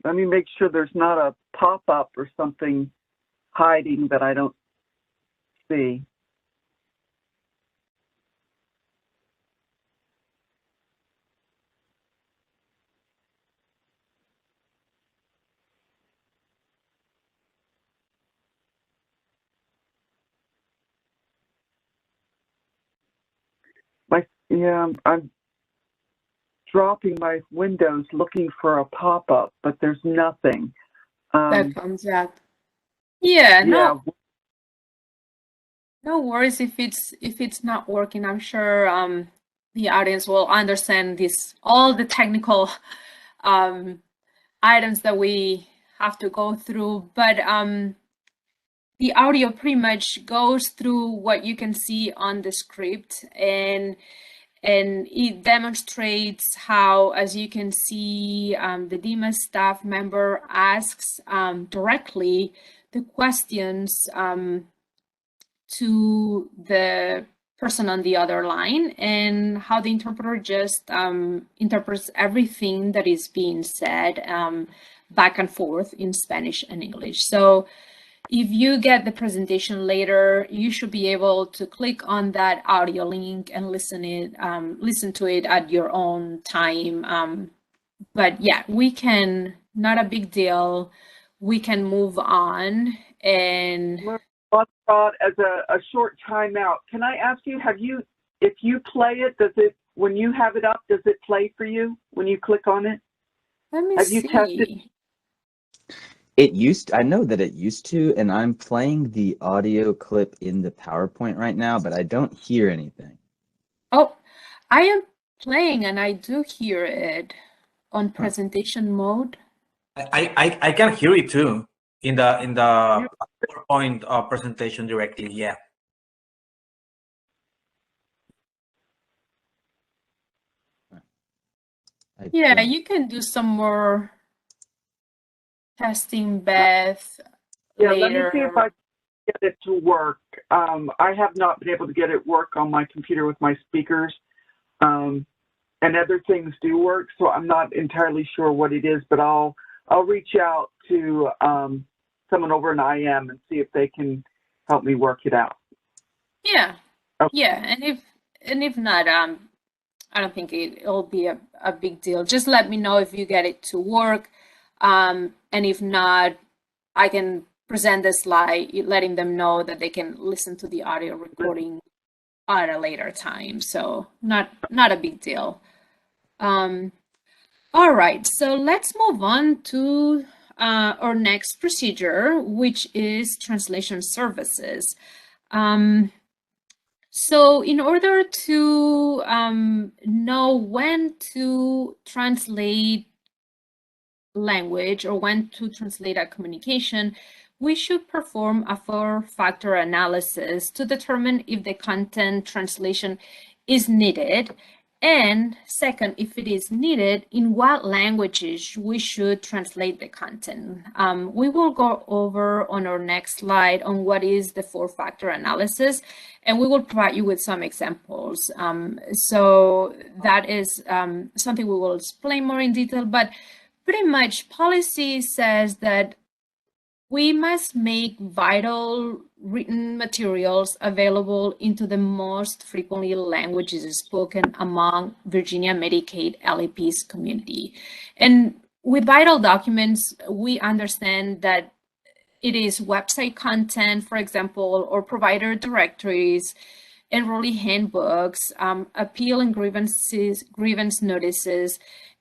Let me make sure there's not a pop-up or something hiding that I don't see. Yeah, I'm dropping my windows looking for a pop-up, but there's nothing. That comes up. Yeah, no worries if it's not working. I'm sure the audience will understand all the technical items that we have to go through, but the audio pretty much goes through what you can see on the script, and it demonstrates how, as you can see, the Dimas staff member asks directly the questions to the person on the other line, and how the interpreter just interprets everything that is being said back and forth in Spanish and English. So if you get the presentation later, you should be able to click on that audio link and listen to it at your own time. But yeah, we can, not a big deal. We can move on. And as a short timeout, can I ask you, if you play it, when you have it up, does it play for you when you click on it? Let me see. Have you tested? I know that it used to, and I'm playing the audio clip in the PowerPoint right now, but I don't hear anything. Oh, I am playing and I do hear it on presentation mode. I can hear it too. in the PowerPoint presentation directly. Yeah. Yeah, you can do some more testing, Beth, Yeah, later. let me see if I can get it to work. I have not been able to get it work on my computer with my speakers, and other things do work, so I'm not entirely sure what it is, but I'll reach out to someone over in IM and see if they can help me work it out. Yeah. Okay. Yeah, and if not, I don't think it'll be a big deal. Just let me know if you get it to work. And if not, I can present the slide, letting them know that they can listen to the audio recording at a later time. So not a big deal. All right, so let's move on to our next procedure, which is translation services. So in order to know when to translate language or when to translate a communication, we should perform a four-factor analysis to determine if the content translation is needed. And second, if it is needed, in what languages we should translate the content. We will go over on our next slide on what is the four-factor analysis, and we will provide you with some examples. So that is something we will explain more in detail, but pretty much policy says that we must make vital written materials available into the most frequently languages spoken among Virginia Medicaid LEPs community. And with vital documents, we understand that it is website content, for example, or provider directories, enrollee handbooks, appeal and grievance notices,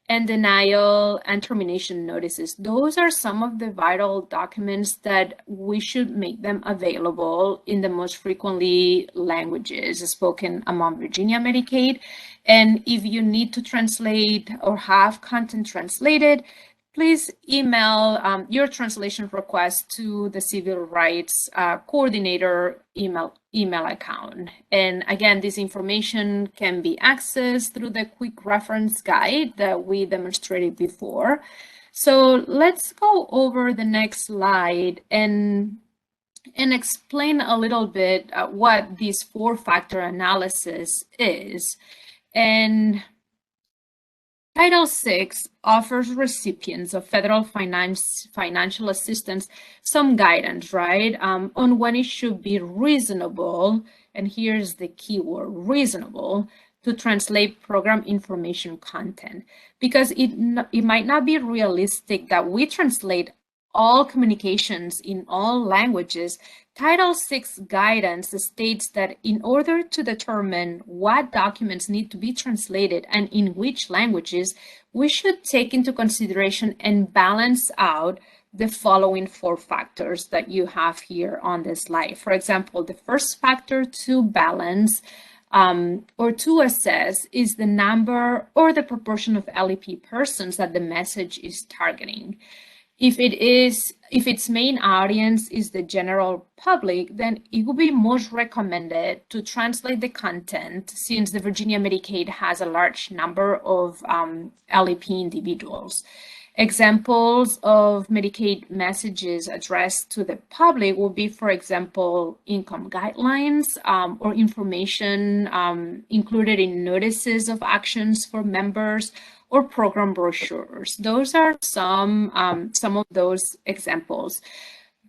and denial and termination notices. Those are some of the vital documents that we should make them available in the most frequently languages spoken among Virginia Medicaid. And if you need to translate or have content translated, please email your translation request to the Civil Rights Coordinator email account. And again, this information can be accessed through the quick reference guide that we demonstrated before. So let's go over the next slide and explain a little bit what this four-factor analysis is. And Title VI offers recipients of federal financial assistance some guidance, right, on when it should be reasonable, and here's the key word, reasonable, to translate program information content, because it might not be realistic that we translate all communications in all languages. Title VI guidance states that in order to determine what documents need to be translated and in which languages, we should take into consideration and balance out the following four factors that you have here on this slide. For example, the first factor to balance or to assess is the number or the proportion of LEP persons that the message is targeting. If its main audience is the general public, then it would be most recommended to translate the content, since the Virginia Medicaid has a large number of LEP individuals. Examples of Medicaid messages addressed to the public will be, for example, income guidelines or information included in notices of actions for members, or program brochures. Those are some of those examples.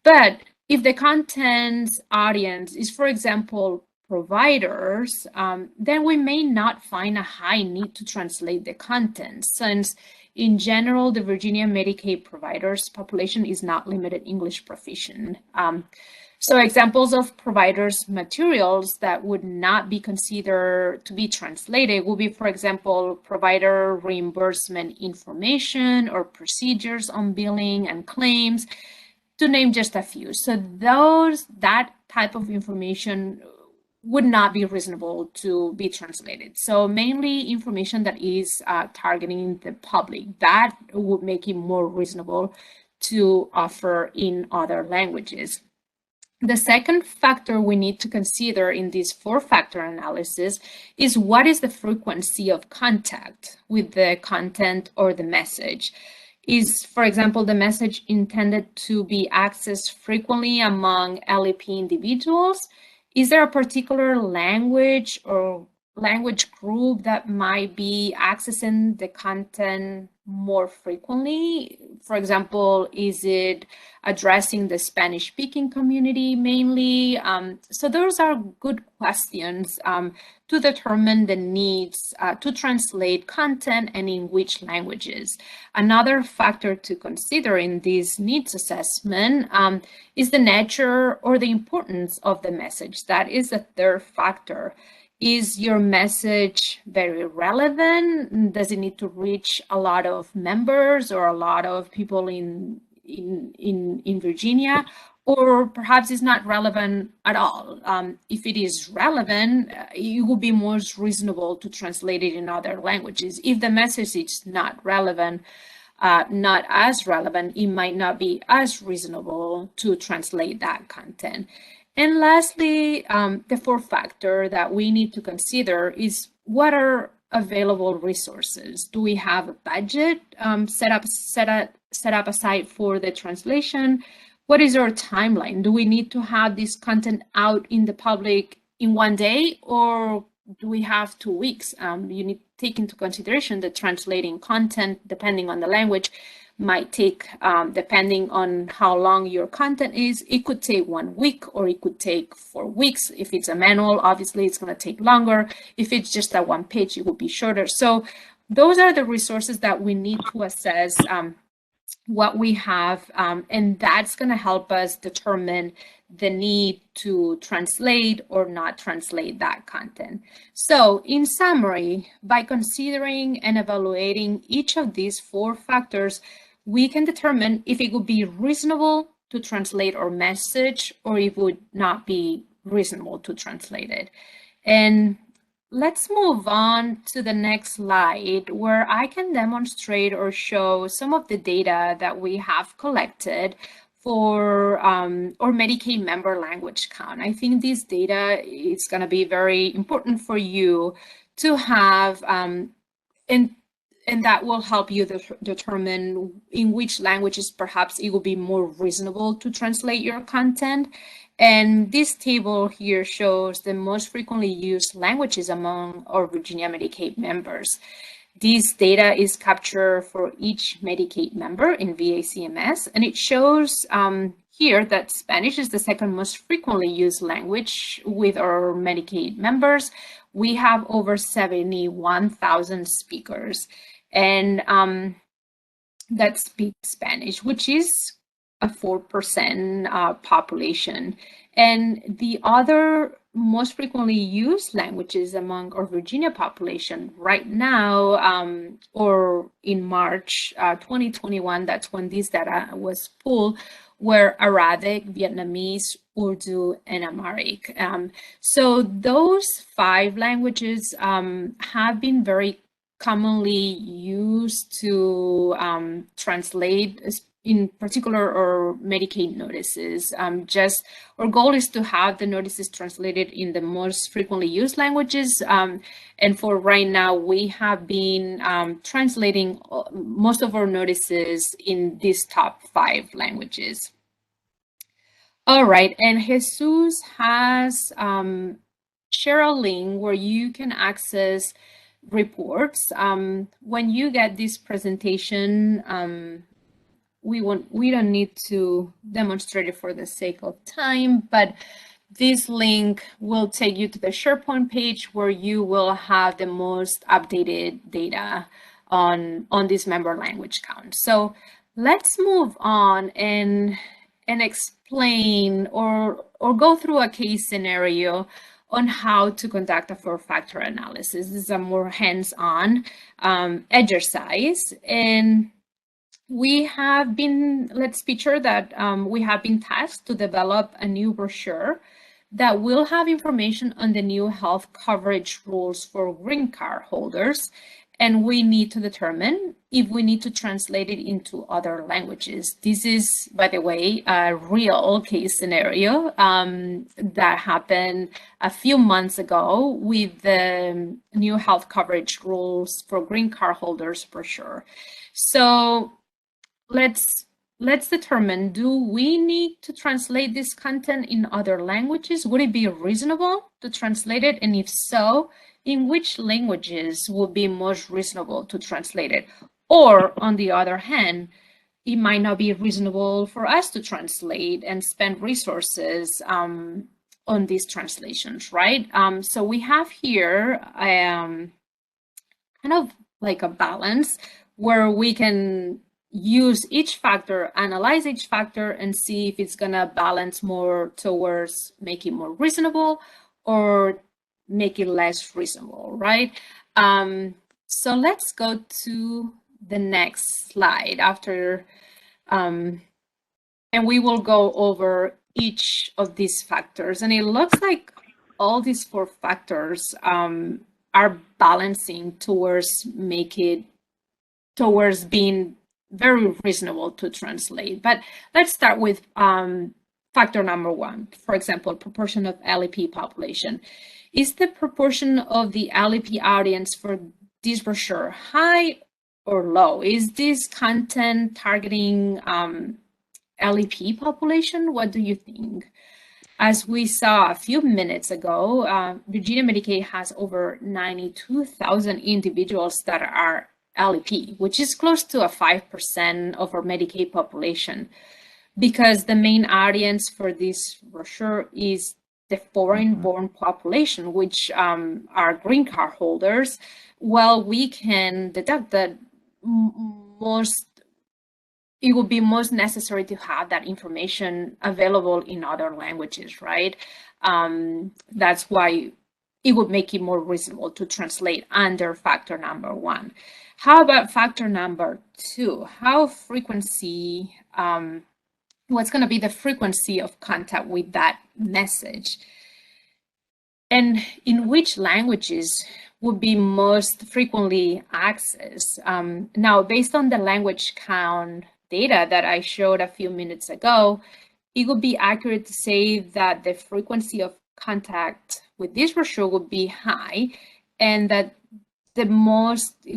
But if the content's audience is, for example, providers, then we may not find a high need to translate the content, since in general, the Virginia Medicaid providers population is not limited English proficient. So examples of providers' materials that would not be considered to be translated would be, for example, provider reimbursement information or procedures on billing and claims, to name just a few. So that type of information would not be reasonable to be translated. So mainly information that is targeting the public, that would make it more reasonable to offer in other languages. The second factor we need to consider in this 4-factor analysis is what is the frequency of contact with the content or the message. Is, for example, the message intended to be accessed frequently among LEP individuals? Is there a particular language or language group that might be accessing the content more frequently? For example, is it addressing the Spanish-speaking community mainly? So those are good questions to determine the needs to translate content and in which languages. Another factor to consider in this needs assessment is the nature or the importance of the message. That is the third factor. Is your message very relevant? Does it need to reach a lot of members or a lot of people in Virginia? Or perhaps it's not relevant at all. If it is relevant, it would be most reasonable to translate it in other languages. If the message is not relevant, not as relevant, it might not be as reasonable to translate that content. And lastly, the fourth factor that we need to consider is what are available resources? Do we have a budget set up aside for the translation? What is our timeline? Do we need to have this content out in the public in one day, or do we have 2 weeks? You need to take into consideration that translating content, depending on the language, might take, depending on how long your content is, it could take 1 week or it could take 4 weeks. If it's a manual, obviously it's going to take longer. If it's just a 1 page, it will be shorter. So those are the resources that we need to assess what we have, and that's going to help us determine the need to translate or not translate that content. So in summary, by considering and evaluating each of these 4 factors, we can determine if it would be reasonable to translate our message or it would not be reasonable to translate it. And let's move on to the next slide, where I can demonstrate or show some of the data that we have collected for our Medicaid member language count. I think this data is going to be very important for you to have, and that will help you determine in which languages perhaps it will be more reasonable to translate your content. And this table here shows the most frequently used languages among our Virginia Medicaid members. This data is captured for each Medicaid member in VA CMS, and it shows here that Spanish is the second most frequently used language with our Medicaid members. We have over 71,000 speakers, and that speak Spanish, which is a 4% population. And the other most frequently used languages among our Virginia population right now, or in March 2021, that's when this data was pulled, were Arabic, Vietnamese, Urdu, and Amharic. So those 5 languages have been very commonly used to translate, in particular, our Medicaid notices. Our goal is to have the notices translated in the most frequently used languages. And for right now, we have been translating most of our notices in these top 5 languages. All right, and Jesus has shared a link where you can access reports. When you get this presentation, we don't need to demonstrate it for the sake of time, but this link will take you to the Sharepoint page where you will have the most updated data on this member language count. So let's move on and explain or go through a case scenario on how to conduct a 4-factor analysis. This is a more hands-on exercise. And we have been, let's picture that we have been tasked to develop a new brochure that will have information on the new health coverage rules for green card holders. and we need to determine if we need to translate it into other languages. This is, by the way, a real case scenario that happened a few months ago with the new health coverage rules for green card holders brochure. So let's determine, do we need to translate this content in other languages? Would it be reasonable to translate it? And if so, in which languages would be most reasonable to translate it? Or on the other hand, it might not be reasonable for us to translate and spend resources on these translations, right? So we have here kind of like a balance where we can use each factor, analyze each factor, and see if it's gonna balance more towards making more reasonable or make it less reasonable, right? So let's go to the next slide after, and we will go over each of these factors. And it looks like all these 4 factors are balancing towards being very reasonable to translate. But let's start with factor number 1. For example, proportion of LEP population. Is the proportion of the LEP audience for this brochure high or low? Is this content targeting LEP population? What do you think? As we saw a few minutes ago, Virginia Medicaid has over 92,000 individuals that are LEP, which is close to a 5% of our Medicaid population, because the main audience for this brochure is the foreign-born population, which are green card holders. Well, we can deduct that it would be most necessary to have that information available in other languages, right? That's why it would make it more reasonable to translate under factor number 1. How about factor number 2? What's going to be the frequency of contact with that message? And in which languages would be most frequently accessed? Now, based on the language count data that I showed a few minutes ago, it would be accurate to say that the frequency of contact with this brochure would be high, and that it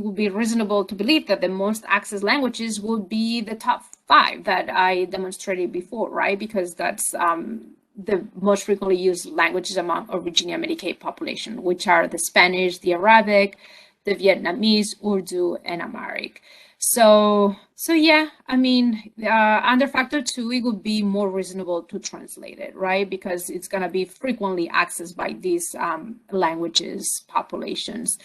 would be reasonable to believe that the most accessed languages would be the top 5 that I demonstrated before, right? Because that's the most frequently used languages among our Virginia Medicaid population, which are the Spanish, the Arabic, the Vietnamese, Urdu, and Amharic. So yeah, I mean, under factor 2, it would be more reasonable to translate it, right? Because it's going to be frequently accessed by these languages populations.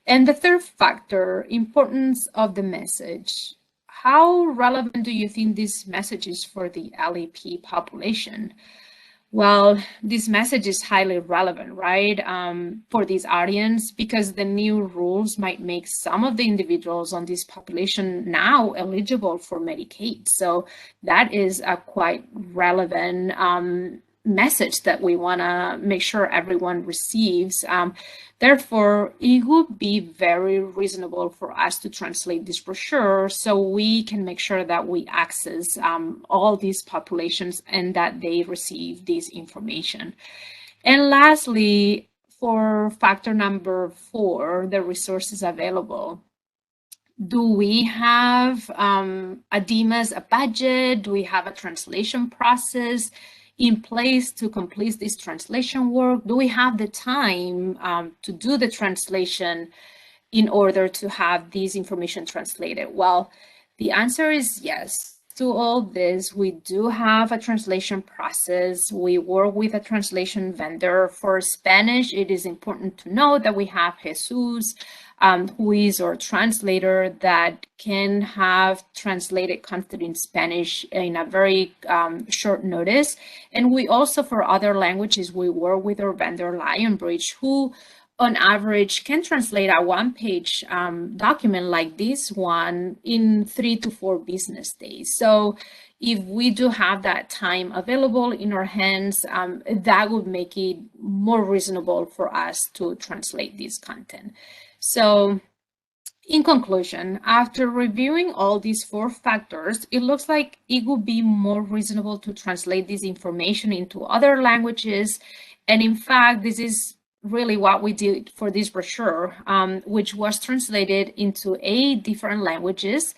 And the third factor, importance of the message. How relevant do you think this message is for the LEP population? Well, this message is highly relevant, right, for this audience, because the new rules might make some of the individuals on this population now eligible for Medicaid. So that is a quite relevant message that we want to make sure everyone receives. Therefore, it would be very reasonable for us to translate this brochure so we can make sure that we access all these populations and that they receive this information. And lastly, for factor number 4, the resources available. Do we have a Dimas, a budget? Do we have a translation process in place to complete this translation work? Do we have the time to do the translation in order to have this information translated? Well, the answer is yes. To all this, we do have a translation process. We work with a translation vendor. For Spanish, it is important to know that we have Jesus, who is our translator that can have translated content in Spanish in a very short notice. And we also, for other languages, we work with our vendor Lionbridge, who on average can translate a one-page document like this one in 3 to 4 business days. So if we do have that time available in our hands, that would make it more reasonable for us to translate this content. So In conclusion, after reviewing all these 4 factors, it looks like it would be more reasonable to translate this information into other languages. And in fact, this is really what we did for this brochure, which was translated into 8 different languages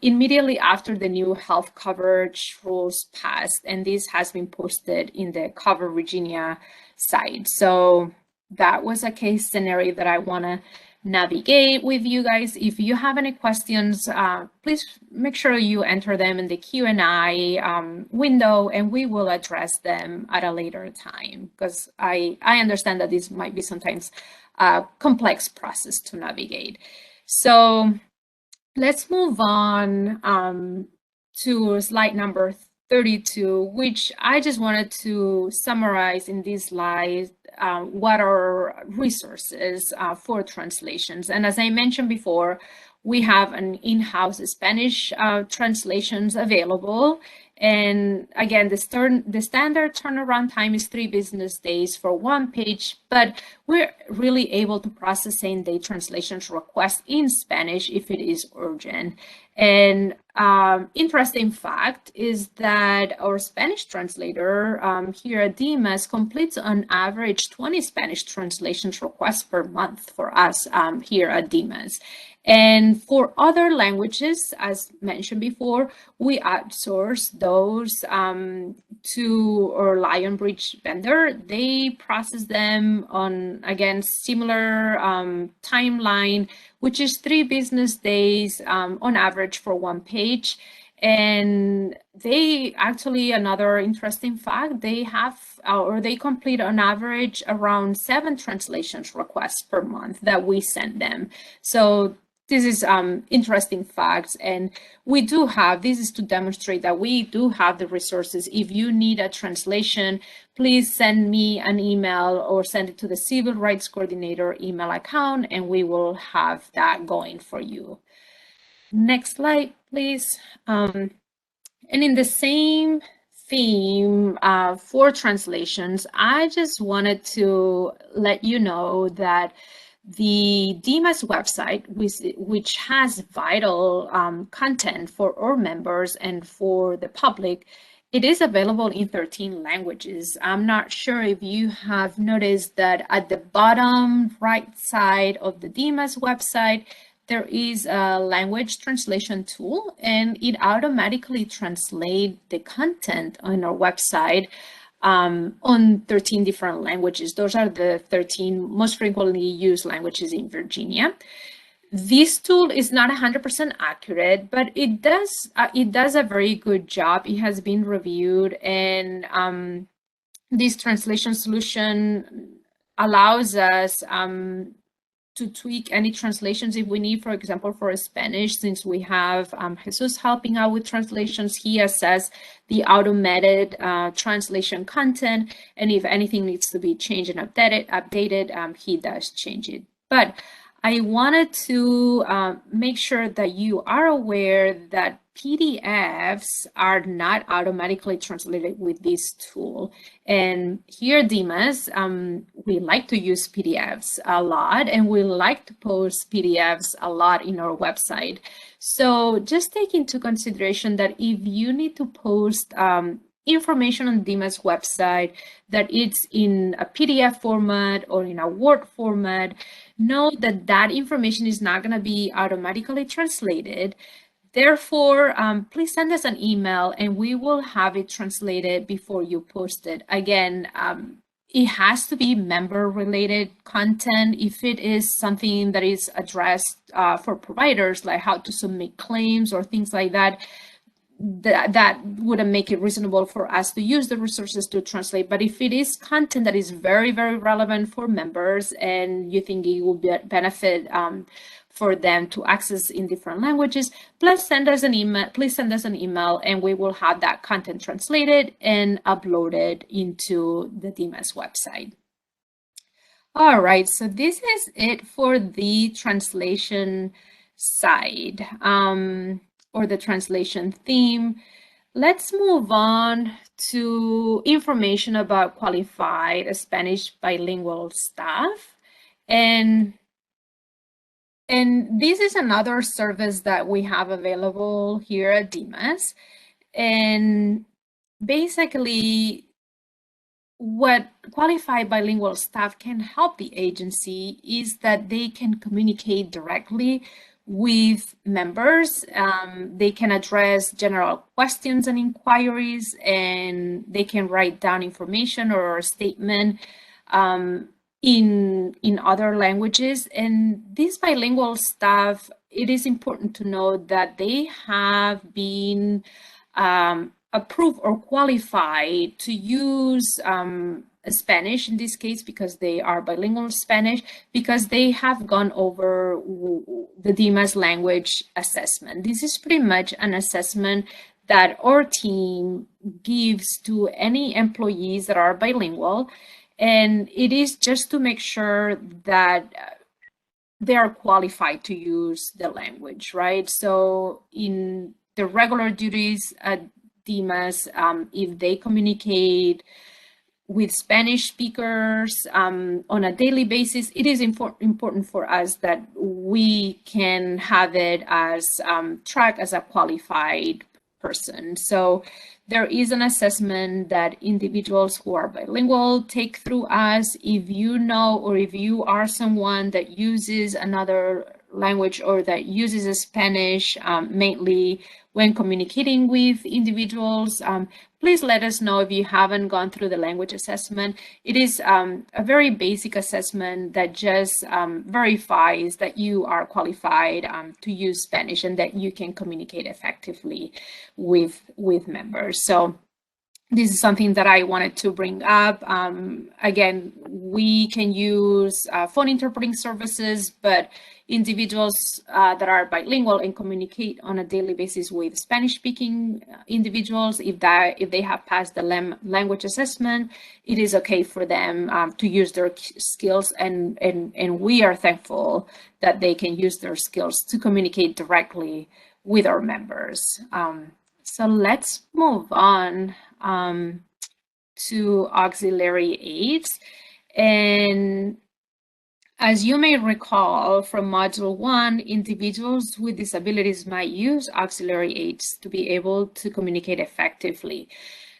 immediately after the new health coverage rules passed. And this has been posted in the Cover Virginia site. So that was a case scenario that I want to navigate with you guys. If you have any questions, please make sure you enter them in the Q&A window, and we will address them at a later time, because I understand that this might be sometimes a complex process to navigate. So let's move on to slide number 32, which I just wanted to summarize in this slide what are resources for translations. And as I mentioned before, we have an in-house Spanish translations available. And again, the standard turnaround time is 3 business days for 1 page, but we're really able to process same-day translations requests in Spanish if it is urgent. And interesting fact is that our Spanish translator here at Dimas completes on average 20 Spanish translations requests per month for us here at Dimas. And for other languages, as mentioned before, we outsource those to our Lionbridge vendor. They process them on, again, similar timeline, which is 3 business days on average for 1 page. And they actually, another interesting fact, they have or they complete on average around 7 translations requests per month that we send them. So this is interesting facts, and we do have, this is to demonstrate that we do have the resources. If you need a translation, please send me an email or send it to the Civil Rights Coordinator email account, and we will have that going for you. Next slide, please. And in the same theme for translations, I just wanted to let you know that the Dimas website, which has vital content for our members and for the public, it is available in 13 languages. I'm not sure if you have noticed that at the bottom right side of the Dimas website, there is a language translation tool, and it automatically translates the content on our website on 13 different languages. Those are the 13 most frequently used languages in Virginia. This tool is not 100% accurate, but it does a very good job. It has been reviewed, and this translation solution allows us to tweak any translations if we need. For example, for Spanish, since we have Jesus helping out with translations, he assesses the automated translation content, and if anything needs to be changed and updated, he does change it. But I wanted to make sure that you are aware that PDFs are not automatically translated with this tool. And here at Dimas, we like to use PDFs a lot, and we like to post PDFs a lot in our website. So just take into consideration that if you need to post information on Dimas website that it's in a PDF format or in a Word format, know that that information is not going to be automatically translated. Therefore, please send us an email and we will have it translated before you post it. Again, it has to be member-related content. If it is something that is addressed for providers, like how to submit claims or things like that, that wouldn't make it reasonable for us to use the resources to translate. But if it is content that is very, very relevant for members and you think it will benefit for them to access in different languages, please send us an email and we will have that content translated and uploaded into the Dimas website. All right, so this is it for the translation side. Or the translation theme. Let's move on to information about qualified Spanish bilingual staff. And And this is another service that we have available here at Dimas. And basically, what qualified bilingual staff can help the agency is that they can communicate directly with members. They can address general questions and inquiries, and they can write down information or a statement in other languages. And these bilingual staff, it is important to note that they have been approved or qualified to use Spanish in this case, because they are bilingual Spanish, because they have gone over the DMAS language assessment. This is pretty much an assessment that our team gives to any employees that are bilingual. And it is just to make sure that they are qualified to use the language, right? So in the regular duties at Dimas, if they communicate with Spanish speakers on a daily basis, it is important for us that we can have it as tracked as a qualified person. So there is an assessment that individuals who are bilingual take through us. If you know, or if you are someone that uses another language or that uses Spanish mainly when communicating with individuals, please let us know if you haven't gone through the language assessment. It is a very basic assessment that just verifies that you are qualified to use Spanish and that you can communicate effectively with members. So this is something that I wanted to bring up. Again, we can use phone interpreting services, but individuals that are bilingual and communicate on a daily basis with Spanish-speaking individuals, if they have passed the language assessment, it is okay for them to use their skills, and we are thankful that they can use their skills to communicate directly with our members. So let's move on to auxiliary aids. And as you may recall from Module 1, individuals with disabilities might use auxiliary aids to be able to communicate effectively.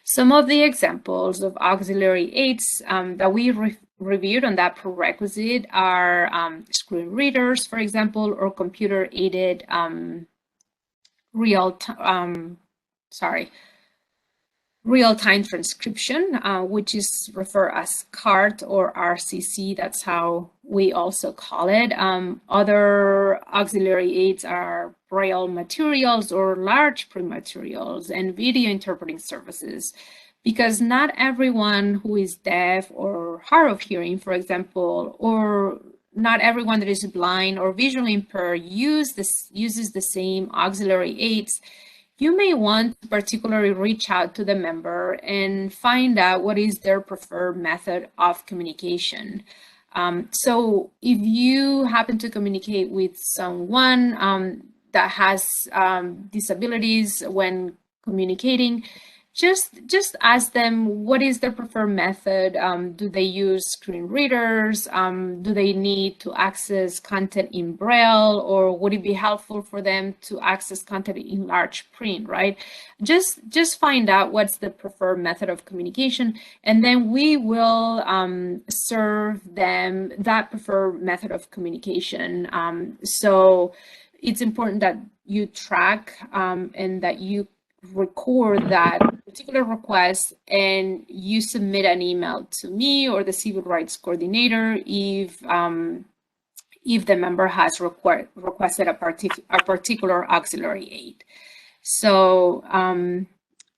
Some of the examples of auxiliary aids that we reviewed on that prerequisite are screen readers, for example, or computer-aided real-time transcription, which is referred as CART or RCC. That's how we also call it. Other auxiliary aids are braille materials or large print materials and video interpreting services, because not everyone who is deaf or hard of hearing, for example, or not everyone that is blind or visually impaired uses the same auxiliary aids. You may want to particularly reach out to the member and find out what is their preferred method of communication. So if you happen to communicate with someone that has disabilities when communicating, just ask them what is their preferred method. Do they use screen readers? Do they need to access content in braille, or would it be helpful for them to access content in large print, right? Just find out what's the preferred method of communication, and then we will serve them that preferred method of communication. So it's important that you track and that you record that particular request, and you submit an email to me or the civil rights coordinator if the member has requested a particular auxiliary aid. So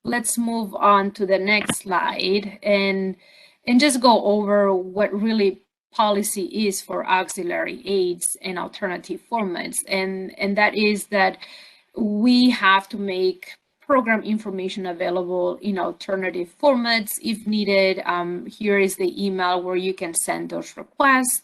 let's move on to the next slide and just go over what really policy is for auxiliary aids and alternative formats, and that is that we have to make program information available in alternative formats if needed. Here is the email where you can send those requests,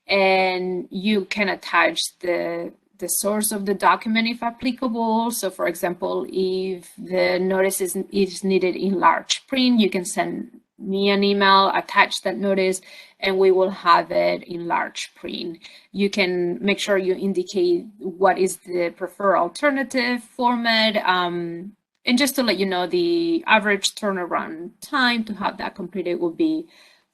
and you can attach the source of the document if applicable. So for example, if the notice is needed in large print, you can send me an email, attach that notice, and we will have it in large print. You can make sure you indicate what is the preferred alternative format. And just to let you know, the average turnaround time to have that completed will be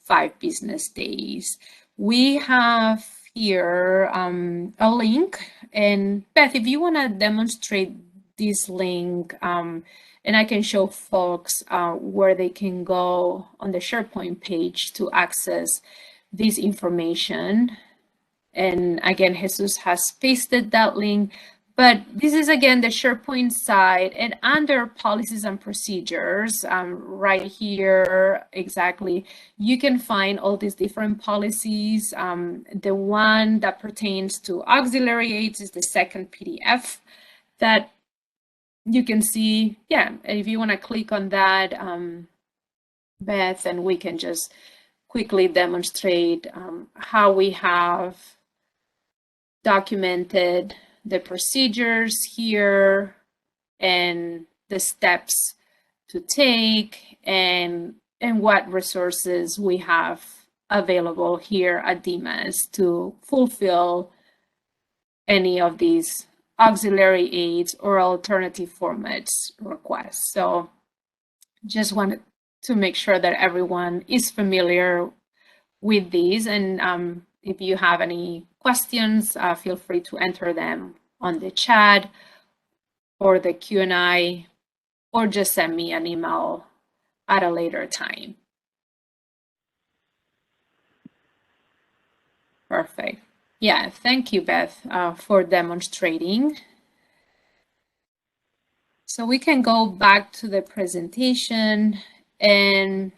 5 business days. We have here a link, and Beth, if you want to demonstrate this link, and I can show folks where they can go on the Sharepoint page to access this information. And again, Jesus has pasted that link, but this is again the Sharepoint site, and under policies and procedures, right here, exactly, you can find all these different policies. The one that pertains to auxiliary aids is the second PDF that you can see. Yeah, if you want to click on that, Beth, and we can just quickly demonstrate how we have documented the procedures here and the steps to take, and what resources we have available here at Dimas to fulfill any of these auxiliary aids or alternative formats requests. So just wanted to make sure that everyone is familiar with these, and if you have any questions, feel free to enter them on the chat or the Q&A, or just send me an email at a later time. Perfect. Yeah, thank you, Beth, for demonstrating. So we can go back to the presentation, and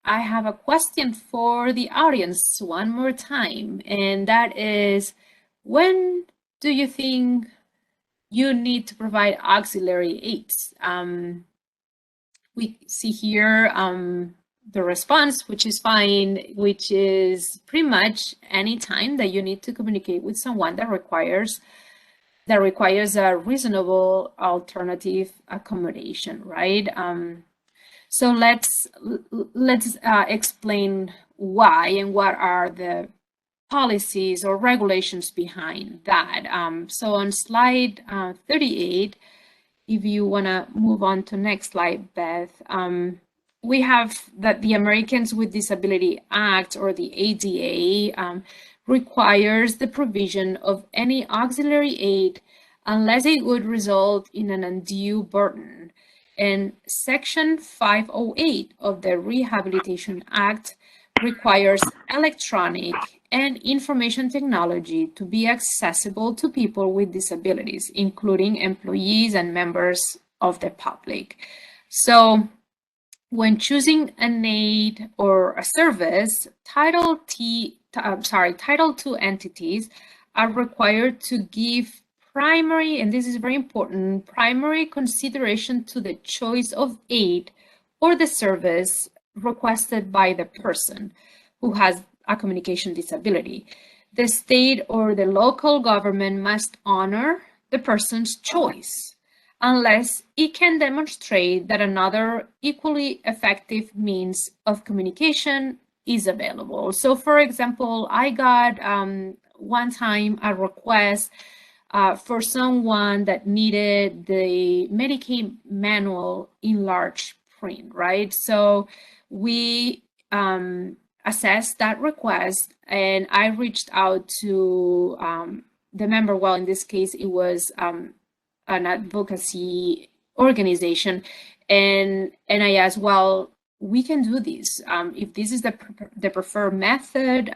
I have a question for the audience one more time, and that is, when do you think you need to provide auxiliary aids? We see here the response, which is fine, which is pretty much any time that you need to communicate with someone that requires a reasonable alternative accommodation, right? So let's explain why and what are the policies or regulations behind that. So on slide 38, if you want to move on to next slide, Beth, we have that the Americans with Disability Act, or the ADA, requires the provision of any auxiliary aid unless it would result in an undue burden. And Section 508 of the Rehabilitation Act requires electronic and information technology to be accessible to people with disabilities, including employees and members of the public. So when choosing an aid or a service, Title II entities are required to give primary, and this is very important, primary consideration to the choice of aid or the service requested by the person who has a communication disability. The state or the local government must honor the person's choice unless it can demonstrate that another equally effective means of communication is available. So for example, I got one time a request for someone that needed the Medicaid manual in large print, right? So we assessed that request, and I reached out to the member. Well, in this case, it was an advocacy organization, and I asked, well, we can do this. If this is the preferred method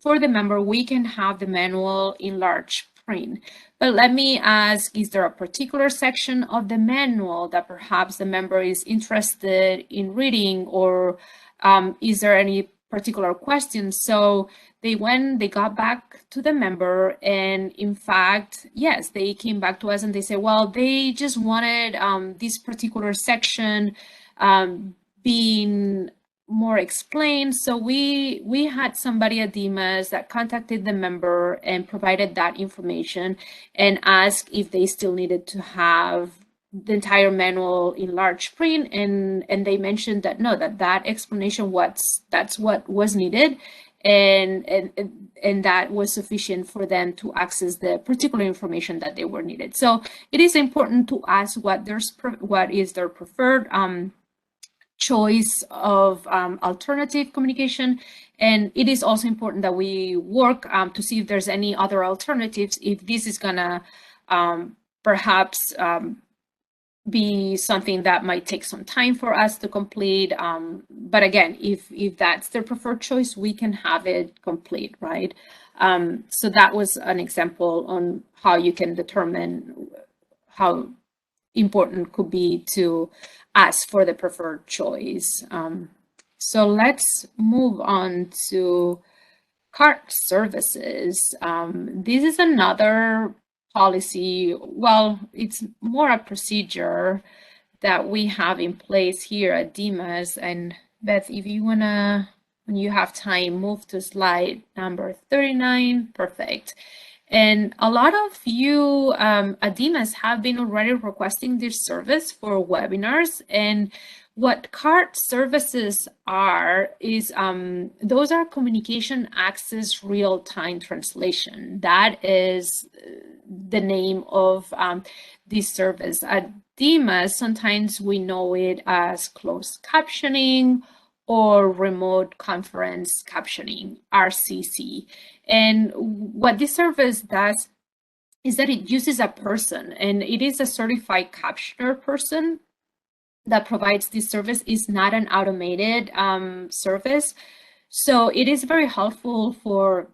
for the member, we can have the manual in large print. But let me ask, is there a particular section of the manual that perhaps the member is interested in reading, or is there any particular question? So they got back to the member, and in fact, yes, they came back to us and they said, well, they just wanted this particular section being more explained. So we had somebody at Dimas that contacted the member and provided that information and asked if they still needed to have the entire manual in large print, and they mentioned that no, that explanation that's what was needed, and that was sufficient for them to access the particular information that they were needed. So it is important to ask what is their preferred choice of alternative communication. And it is also important that we work to see if there's any other alternatives, if this is gonna perhaps be something that might take some time for us to complete. But again, if that's their preferred choice, we can have it complete, right? So that was an example on how you can determine how important could be to ask for the preferred choice. So let's move on to cart services. This is another policy. Well, it's more a procedure that we have in place here at Dimas. And Beth, if you wanna, when you have time, move to slide number 39, perfect. And a lot of you at Dimas have been already requesting this service for webinars. And what CART services are is those are communication access real-time translation. That is the name of this service. At Dimas, sometimes we know it as closed captioning or remote conference captioning, RCC. And what this service does is that it uses a person, and it is a certified captioner person that provides this service. Is not an automated service. So it is very helpful for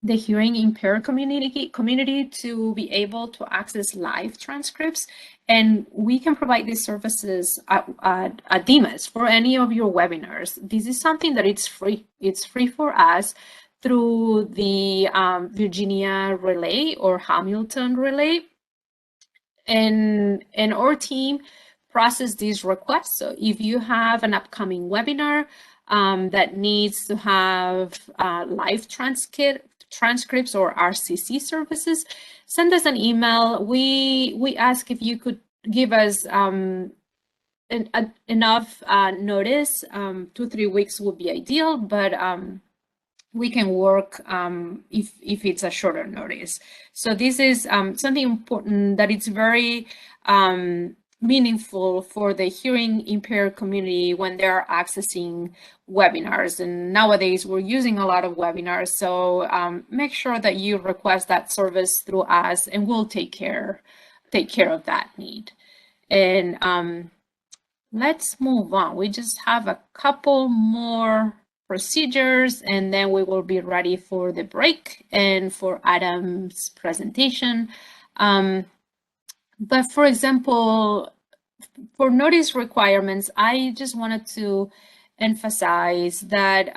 the hearing impaired community to be able to access live transcripts. And we can provide these services at Dimas for any of your webinars. This is something that it's free. It's free for us through the Virginia Relay or Hamilton Relay. And our team process these requests. So if you have an upcoming webinar that needs to have live transcripts or RCC services, send us an email. We ask if you could give us enough notice. 2-3 weeks would be ideal, but we can work if it's a shorter notice. So this is something important that it's very meaningful for the hearing impaired community when they're accessing webinars. And nowadays we're using a lot of webinars. So make sure that you request that service through us, and we'll take care of that need. And let's move on. We just have a couple more procedures, and then we will be ready for the break and for Adam's presentation. But for example, for notice requirements, I just wanted to emphasize that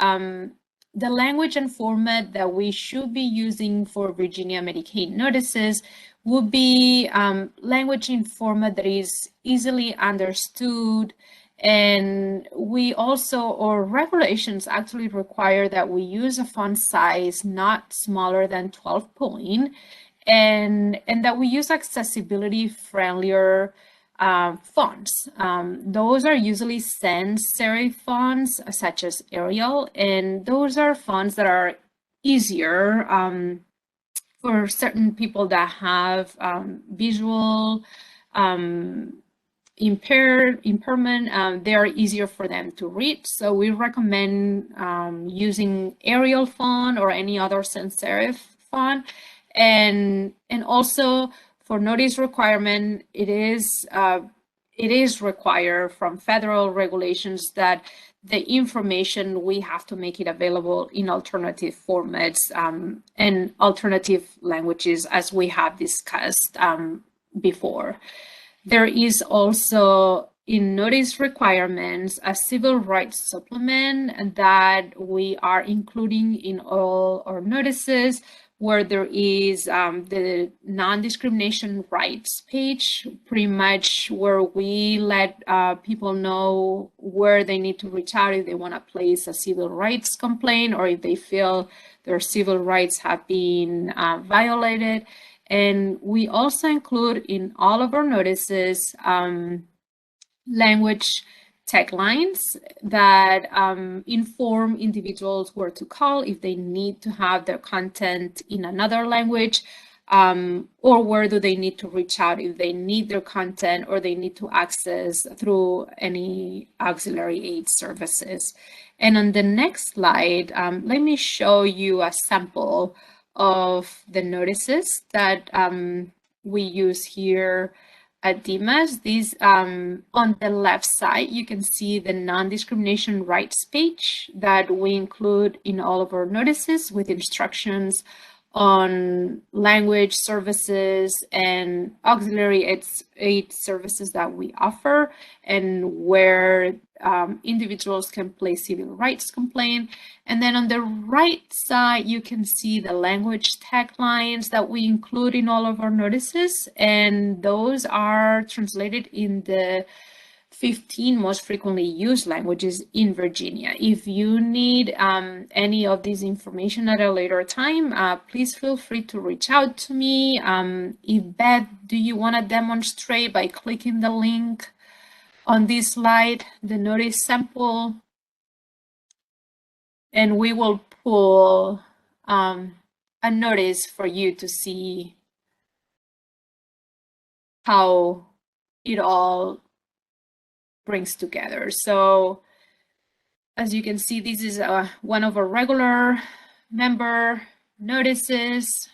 the language and format that we should be using for Virginia Medicaid notices would be language and format that is easily understood. And we also, or regulations actually require that we use a font size not smaller than 12 point, and that we use accessibility friendlier fonts. Those are usually sans serif fonts such as Arial, and those are fonts that are easier for certain people that have visual impairment. They are easier for them to read. So we recommend using Arial font or any other sans serif font. And also for notice requirement, it is required from federal regulations that the information, we have to make it available in alternative formats and alternative languages, as we have discussed before. There is also in notice requirements a civil rights supplement that we are including in all our notices, where there is the non-discrimination rights page, pretty much where we let people know where they need to reach out if they want to place a civil rights complaint or if they feel their civil rights have been violated. And we also include in all of our notices language taglines that inform individuals where to call if they need to have their content in another language, or where do they need to reach out if they need their content or they need to access through any auxiliary aid services. And on the next slide, let me show you a sample of the notices that we use here at Dimas. These on the left side, you can see the non-discrimination rights page that we include in all of our notices with instructions on language services and auxiliary aid services that we offer, and where individuals can place civil rights complaint. And then on the right side, you can see the language taglines that we include in all of our notices, and those are translated in the 15 most frequently used languages in Virginia. If you need any of this information at a later time, please feel free to reach out to me. If Beth, do you want to demonstrate by clicking the link on this slide, the notice sample? And we will pull a notice for you to see how it all brings together. So as you can see, this is one of our regular member notices.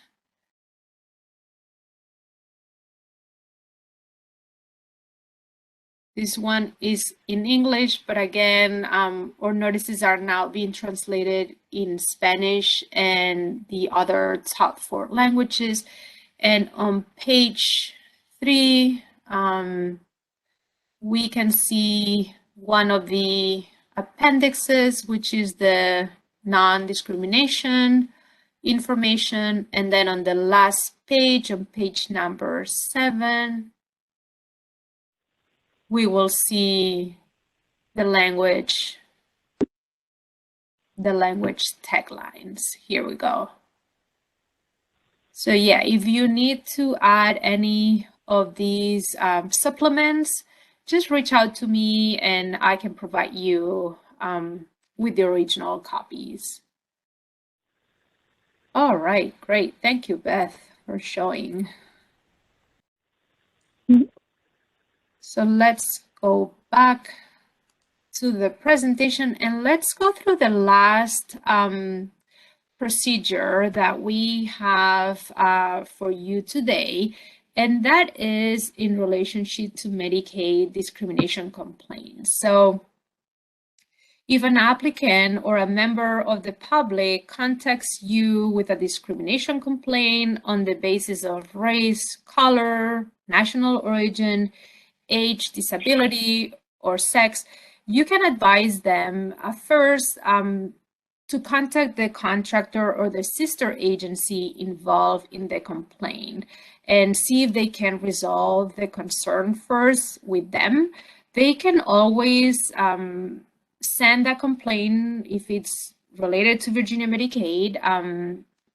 This one is in English, but again, our notices are now being translated in Spanish and the other top 4 languages. And on page 3, we can see one of the appendixes, which is the non-discrimination information. And then on the last page, on page number 7, we will see the language taglines. Here we go. So yeah, if you need to add any of these supplements, just reach out to me and I can provide you with the original copies. All right, great. Thank you, Beth, for showing. So let's go back to the presentation and let's go through the last procedure that we have for you today, and that is in relationship to Medicaid discrimination complaints. So if an applicant or a member of the public contacts you with a discrimination complaint on the basis of race, color, national origin, age, disability, or sex, you can advise them first to contact the contractor or the sister agency involved in the complaint and see if they can resolve the concern first with them. They can always send a complaint if it's related to Virginia Medicaid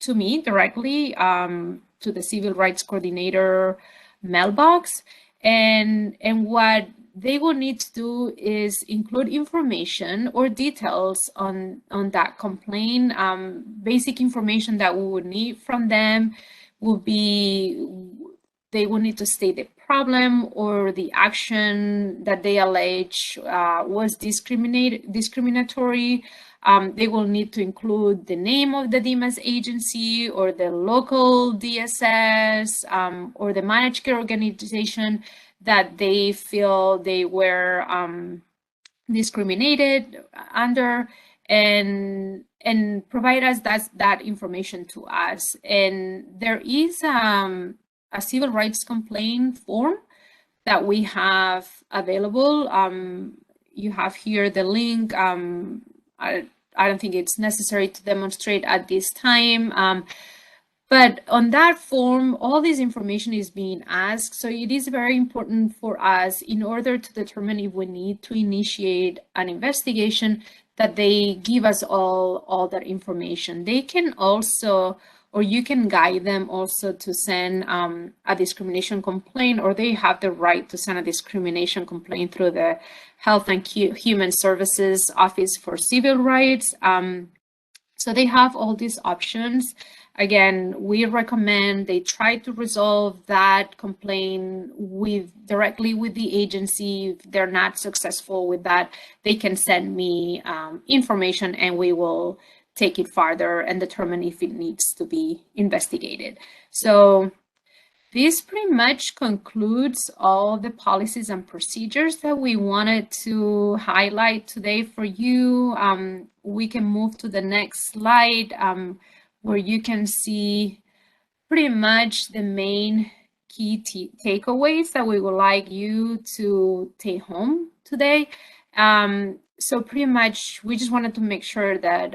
to me directly, to the Civil Rights Coordinator mailbox. And what they will need to do is include information or details on that complaint. Basic information that we would need from them will be, they will need to state the problem or the action that they allege was discriminatory. They will need to include the name of the DMAS agency or the local DSS or the managed care organization that they feel they were discriminated under, and provide us that information to us. And there is a civil rights complaint form that we have available. You have here the link. I don't think it's necessary to demonstrate at this time. But on that form, all this information is being asked. So it is very important for us, in order to determine if we need to initiate an investigation, that they give us all that information. They can also or you can guide them also to send a discrimination complaint, or they have the right to send a discrimination complaint through the Health and Human Services Office for Civil Rights. So they have all these options. Again, we recommend they try to resolve that complaint directly with the agency. If they're not successful with that, they can send me information and we will take it farther and determine if it needs to be investigated. So this pretty much concludes all the policies and procedures that we wanted to highlight today for you. We can move to the next slide where you can see pretty much the main key takeaways that we would like you to take home today. So pretty much we just wanted to make sure that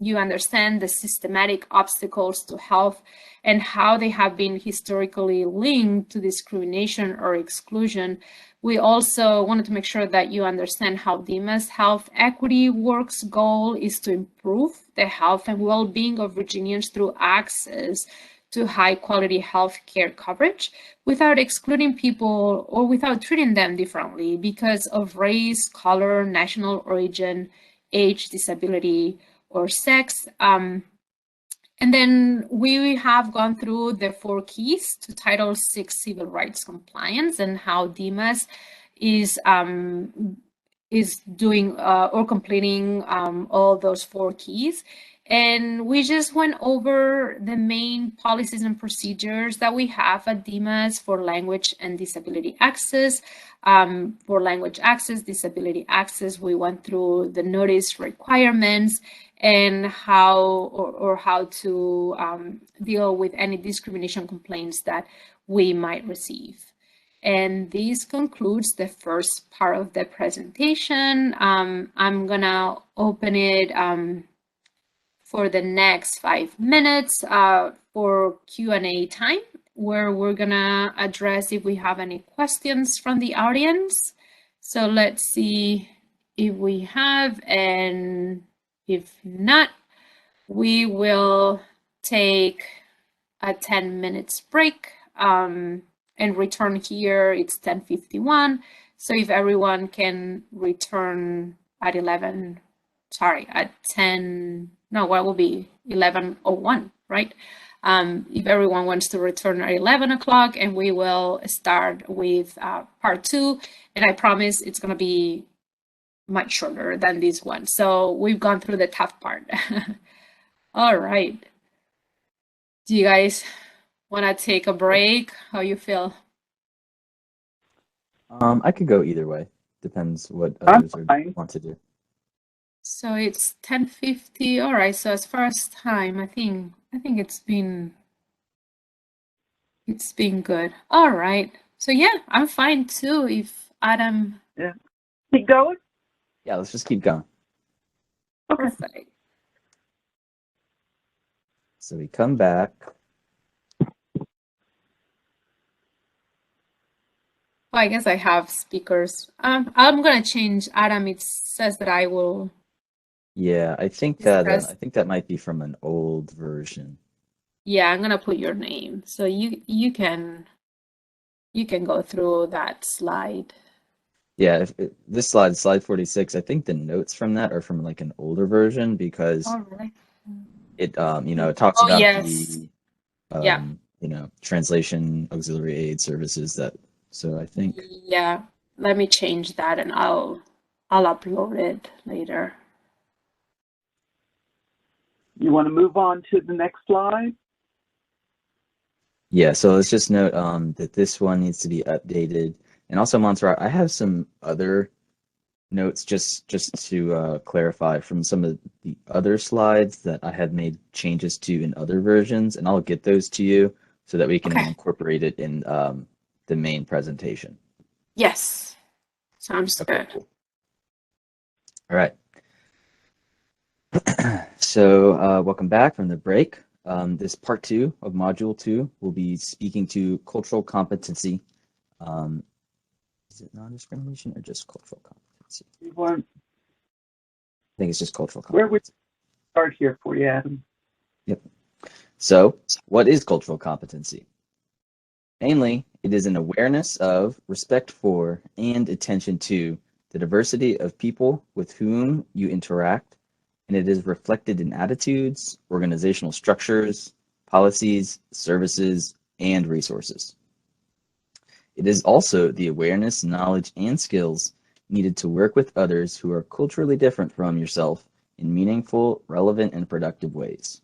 you understand the systematic obstacles to health and how they have been historically linked to discrimination or exclusion. We also wanted to make sure that you understand how Dimas Health Equity Works goal is to improve the health and well-being of Virginians through access to high-quality health care coverage without excluding people or without treating them differently because of race, color, national origin, age, disability, or sex. And then we have gone through the 4 keys to Title VI civil rights compliance and how Dimas is doing or completing all those 4 keys. And we just went over the main policies and procedures that we have at Dimas for language and disability access. For language access, disability access, we went through the notice requirements and how to deal with any discrimination complaints that we might receive. And this concludes the first part of the presentation. I'm gonna open it for the next 5 minutes for Q&A time, where we're gonna address if we have any questions from the audience. So let's see if we have, and if not, we will take a 10 minutes break and return here. It's 10:51. So if everyone can return at 11:01, right? If everyone wants to return at 11 o'clock, and we will start with part 2. And I promise it's going to be much shorter than this one. So we've gone through the tough part. All right. Do you guys want to take a break? How you feel? I could go either way. Depends what others want to do. So it's 10:50. All right. So as far as time, I think it's been good. All right. So yeah, I'm fine too. If Adam. Yeah. Keep going. Yeah, let's just keep going. Perfect. So we come back. Well, I guess I have speakers. I'm gonna change Adam. It says that I will. Yeah, I think that might be from an old version. Yeah, I'm gonna put your name, so you can go through that slide. Yeah, this slide 46, I think the notes from that are from like an older version because it it talks about the translation auxiliary aid services that. So I think. Yeah, let me change that and I'll upload it later. You want to move on to the next slide? Yeah, so let's just note that this one needs to be updated. And also, Montserrat, I have some other notes just to clarify from some of the other slides that I have made changes to in other versions, and I'll get those to you so that we can incorporate it in the main presentation. Yes, sounds good. Cool. All right. So welcome back from the break. This part 2 of module 2 will be speaking to cultural competency. Is it non-discrimination or just cultural competency? I think it's just cultural competency. Where would you start here for you, Adam? Yep. So, what is cultural competency? Mainly, it is an awareness of, respect for, and attention to the diversity of people with whom you interact, and it is reflected in attitudes, organizational structures, policies, services, and resources. It is also the awareness, knowledge, and skills needed to work with others who are culturally different from yourself in meaningful, relevant, and productive ways.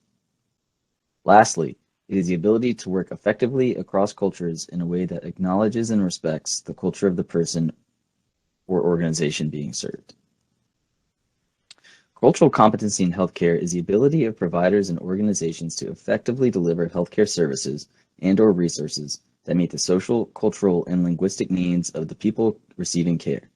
Lastly, it is the ability to work effectively across cultures in a way that acknowledges and respects the culture of the person or organization being served. Cultural competency in healthcare is the ability of providers and organizations to effectively deliver healthcare services and/or resources that meet the social, cultural, and linguistic needs of the people receiving care.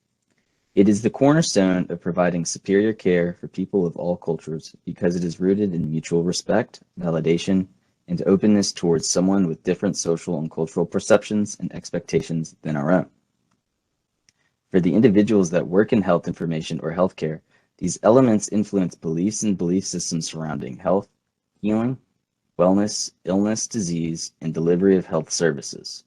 It is the cornerstone of providing superior care for people of all cultures because it is rooted in mutual respect, validation, and openness towards someone with different social and cultural perceptions and expectations than our own. For the individuals that work in health information or healthcare, these elements influence beliefs and belief systems surrounding health, healing, wellness, illness, disease, and delivery of health services.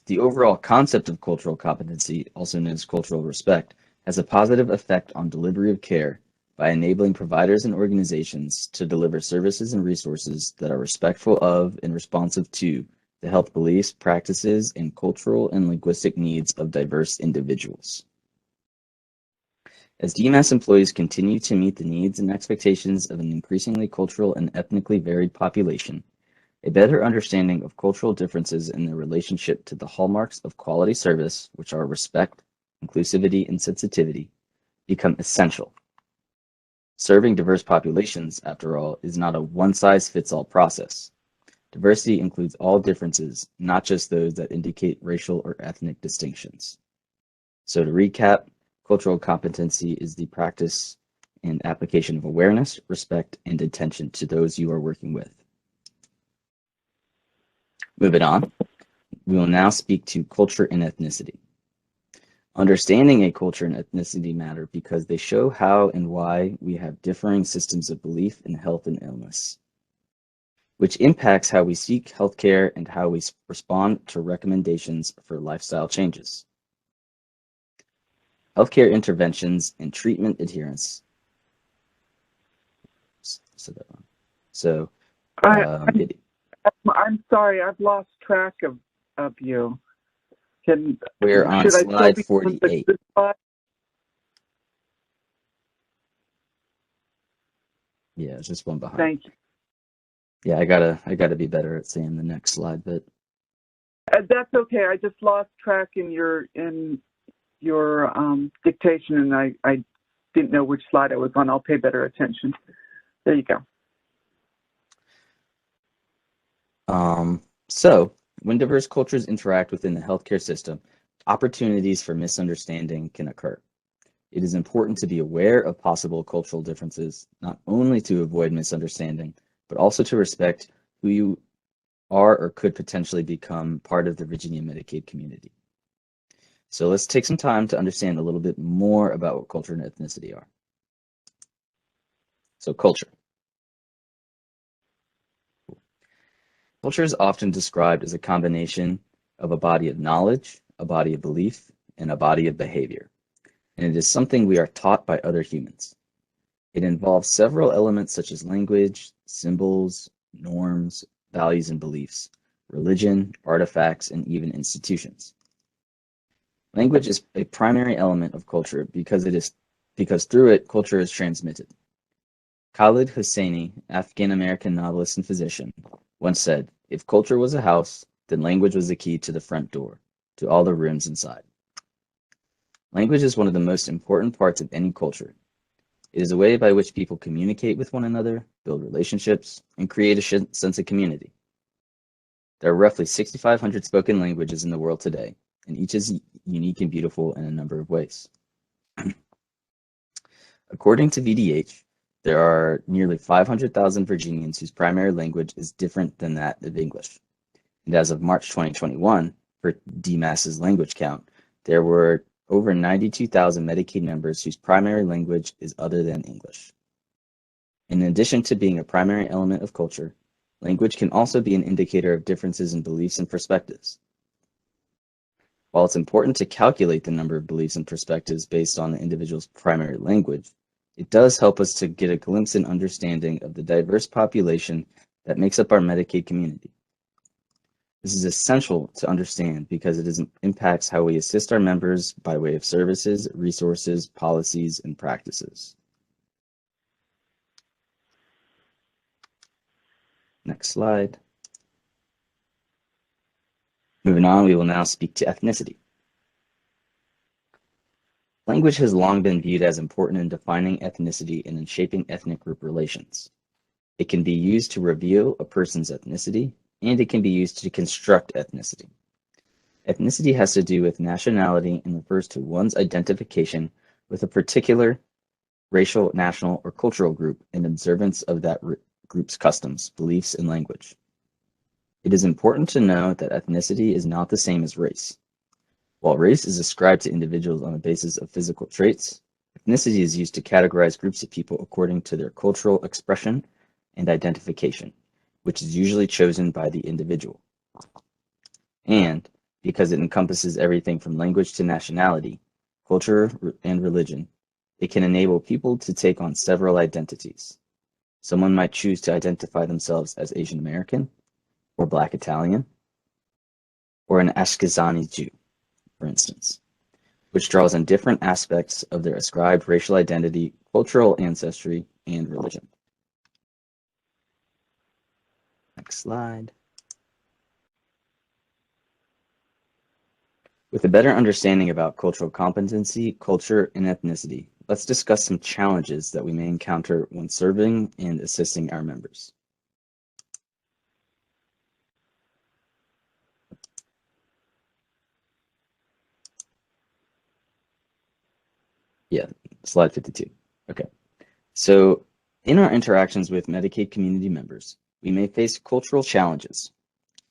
The overall concept of cultural competency, also known as cultural respect, has a positive effect on delivery of care by enabling providers and organizations to deliver services and resources that are respectful of and responsive to the health beliefs, practices, and cultural and linguistic needs of diverse individuals. As DMAS employees continue to meet the needs and expectations of an increasingly cultural and ethnically varied population, a better understanding of cultural differences in their relationship to the hallmarks of quality service, which are respect, inclusivity, and sensitivity, become essential. Serving diverse populations, after all, is not a one-size-fits-all process. Diversity includes all differences, not just those that indicate racial or ethnic distinctions. So to recap, cultural competency is the practice and application of awareness, respect, and attention to those you are working with. Moving on, we will now speak to culture and ethnicity. Understanding a culture and ethnicity matter because they show how and why we have differing systems of belief in health and illness, which impacts how we seek healthcare and how we respond to recommendations for lifestyle changes. Healthcare interventions and treatment adherence. I'm sorry, I've lost track of you. We're on slide 48. Yeah, it's just one behind. Thank you. Yeah, I gotta be better at seeing the next slide, but that's okay. I just lost track in your dictation, and I didn't know which slide I was on. I'll pay better attention. There you go. So when diverse cultures interact within the healthcare system, opportunities for misunderstanding can occur. It is important to be aware of possible cultural differences, not only to avoid misunderstanding, but also to respect who you are or could potentially become part of the Virginia Medicaid community. So let's take some time to understand a little bit more about what culture and ethnicity are. So culture. Culture is often described as a combination of a body of knowledge, a body of belief, and a body of behavior. And it is something we are taught by other humans. It involves several elements such as language, symbols, norms, values and beliefs, religion, artifacts, and even institutions. Language is a primary element of culture because through it, culture is transmitted. Khalid Hosseini, African-American novelist and physician, once said, "If culture was a house, then language was the key to the front door, to all the rooms inside." Language is one of the most important parts of any culture. It is a way by which people communicate with one another, build relationships, and create a sense of community. There are roughly 6,500 spoken languages in the world today, and each is unique and beautiful in a number of ways. According to VDH, there are nearly 500,000 Virginians whose primary language is different than that of English. And as of March 2021, for DMAS's language count, there were over 92,000 Medicaid members whose primary language is other than English. In addition to being a primary element of culture, language can also be an indicator of differences in beliefs and perspectives. While it's important to calculate the number of beliefs and perspectives based on the individual's primary language, it does help us to get a glimpse and understanding of the diverse population that makes up our Medicaid community. This is essential to understand because it impacts how we assist our members by way of services, resources, policies, and practices. Next slide. Moving on, we will now speak to ethnicity. Language has long been viewed as important in defining ethnicity and in shaping ethnic group relations. It can be used to reveal a person's ethnicity, and it can be used to construct ethnicity. Ethnicity has to do with nationality and refers to one's identification with a particular racial, national, or cultural group in observance of that group's customs, beliefs, and language. It is important to know that ethnicity is not the same as race. While race is ascribed to individuals on the basis of physical traits, ethnicity is used to categorize groups of people according to their cultural expression and identification, which is usually chosen by the individual. And because it encompasses everything from language to nationality, culture, and religion, it can enable people to take on several identities. Someone might choose to identify themselves as Asian American, or Black Italian, or an Ashkenazi Jew, for instance, which draws on different aspects of their ascribed racial identity, cultural ancestry, and religion. Next slide. With a better understanding about cultural competency, culture, and ethnicity, let's discuss some challenges that we may encounter when serving and assisting our members. Yeah, slide 52. Okay. So in our interactions with Medicaid community members, we may face cultural challenges.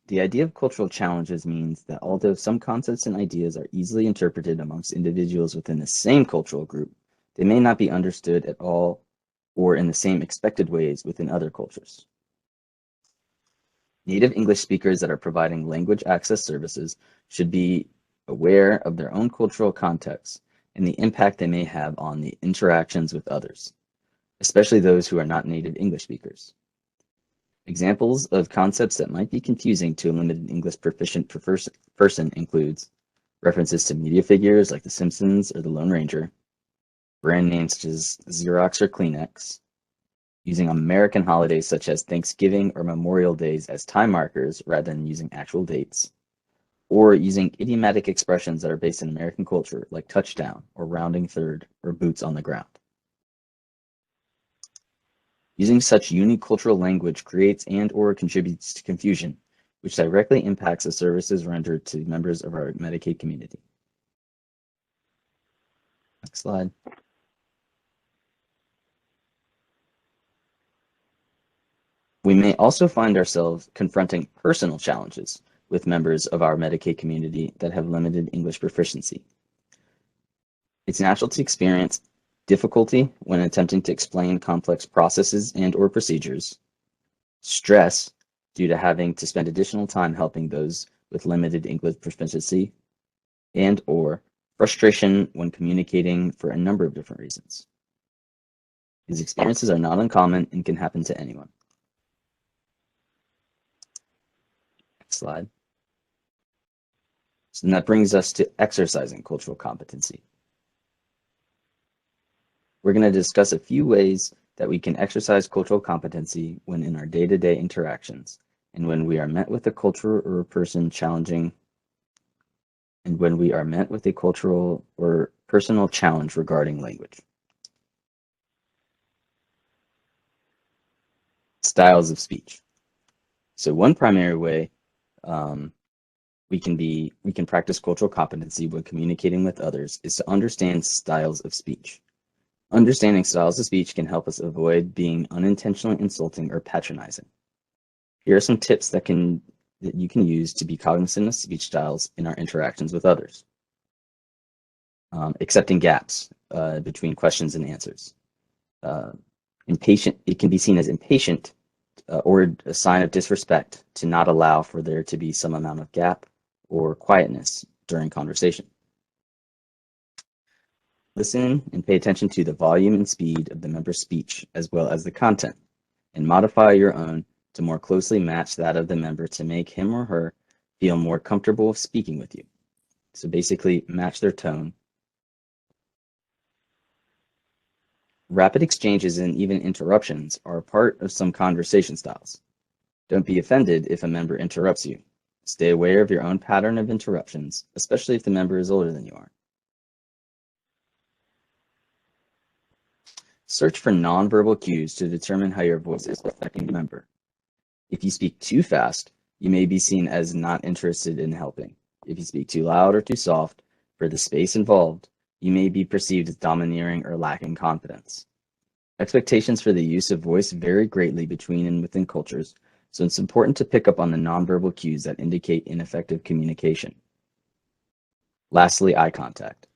The idea of cultural challenges means that although some concepts and ideas are easily interpreted amongst individuals within the same cultural group, they may not be understood at all or in the same expected ways within other cultures. Native English speakers that are providing language access services should be aware of their own cultural context and the impact they may have on the interactions with others, especially those who are not native English speakers. Examples of concepts that might be confusing to a limited English proficient person includes references to media figures like The Simpsons or The Lone Ranger, brand names such as Xerox or Kleenex, using American holidays such as Thanksgiving or Memorial Days as time markers rather than using actual dates, or using idiomatic expressions that are based in American culture like touchdown or rounding third or boots on the ground. Using such unique cultural language creates and/or contributes to confusion, which directly impacts the services rendered to members of our Medicaid community. Next slide. We may also find ourselves confronting personal challenges with members of our Medicaid community that have limited English proficiency. It's natural to experience difficulty when attempting to explain complex processes and/or procedures, stress due to having to spend additional time helping those with limited English proficiency, and/or frustration when communicating for a number of different reasons. These experiences are not uncommon and can happen to anyone. Next slide. So that brings us to exercising cultural competency. We're going to discuss a few ways that we can exercise cultural competency when in our day-to-day interactions, and when we are met with a culture or a person challenging, and when we are met with a cultural or personal challenge regarding language. Styles of speech. So one primary way we can practice cultural competency when communicating with others is to understand styles of speech. Understanding styles of speech can help us avoid being unintentionally insulting or patronizing. Here are some tips that you can use to be cognizant of speech styles in our interactions with others. Accepting gaps between questions and answers. Impatient, it can be seen as impatient or a sign of disrespect to not allow for there to be some amount of gap or quietness during conversation. Listen and pay attention to the volume and speed of the member's speech as well as the content, and modify your own to more closely match that of the member to make him or her feel more comfortable speaking with you. So basically, match their tone. Rapid exchanges and even interruptions are a part of some conversation styles. Don't be offended if a member interrupts you. Stay aware of your own pattern of interruptions, especially if the member is older than you are. Search for nonverbal cues to determine how your voice is affecting the member. If you speak too fast, you may be seen as not interested in helping. If you speak too loud or too soft for the space involved, you may be perceived as domineering or lacking confidence. Expectations for the use of voice vary greatly between and within cultures, so it's important to pick up on the nonverbal cues that indicate ineffective communication. Lastly, eye contact.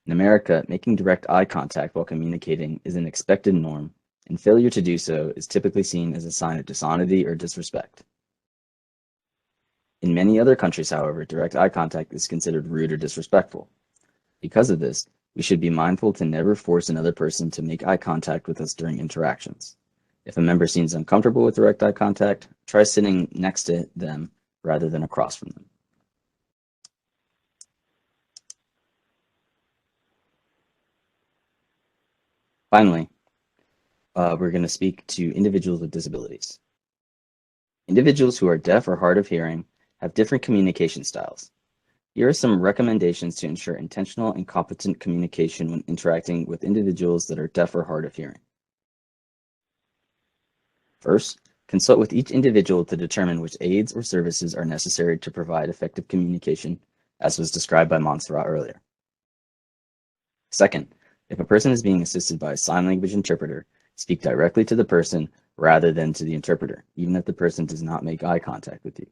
In America, making direct eye contact while communicating is an expected norm, and failure to do so is typically seen as a sign of dishonesty or disrespect. In many other countries, however, direct eye contact is considered rude or disrespectful. Because of this, we should be mindful to never force another person to make eye contact with us during interactions. If a member seems uncomfortable with direct eye contact, try sitting next to them rather than across from them. Finally, we're going to speak to individuals with disabilities. Individuals who are deaf or hard of hearing have different communication styles. Here are some recommendations to ensure intentional and competent communication when interacting with individuals that are deaf or hard of hearing. First, consult with each individual to determine which aids or services are necessary to provide effective communication, as was described by Montserrat earlier. Second, if a person is being assisted by a sign language interpreter, speak directly to the person rather than to the interpreter, even if the person does not make eye contact with you.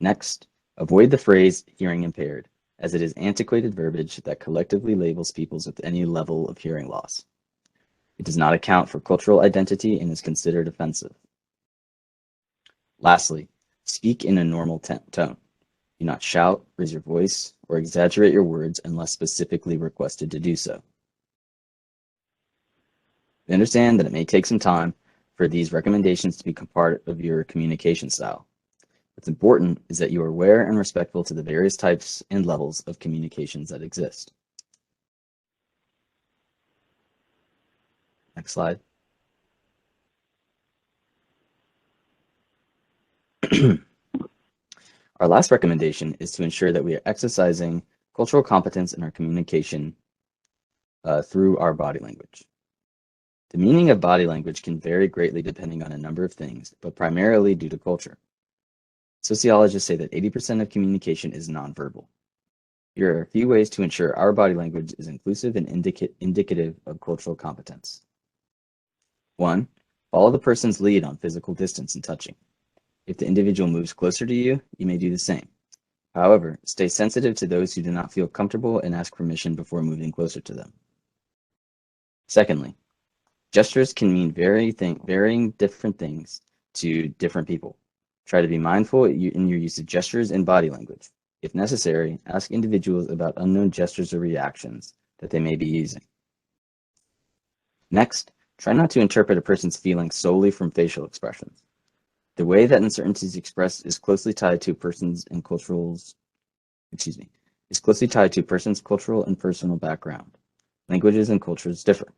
Next, avoid the phrase hearing impaired, as it is antiquated verbiage that collectively labels people with any level of hearing loss. It does not account for cultural identity and is considered offensive. Lastly, speak in a normal tone. Do not shout, raise your voice, or exaggerate your words unless specifically requested to do so. We understand that it may take some time for these recommendations to become part of your communication style. What's important is that you are aware and respectful to the various types and levels of communications that exist. Next slide. Our last recommendation is to ensure that we are exercising cultural competence in our communication through our body language. The meaning of body language can vary greatly depending on a number of things, but primarily due to culture. Sociologists say that 80% of communication is nonverbal. Here are a few ways to ensure our body language is inclusive and indicative of cultural competence. 1. Follow the person's lead on physical distance and touching. If the individual moves closer to you, you may do the same. However, stay sensitive to those who do not feel comfortable and ask permission before moving closer to them. Secondly, gestures can mean varying different things to different people. Try to be mindful in your use of gestures and body language. If necessary, ask individuals about unknown gestures or reactions that they may be using. Next, try not to interpret a person's feelings solely from facial expressions. The way that uncertainty is expressed is closely tied to person's cultural and personal background. Languages and cultures differ.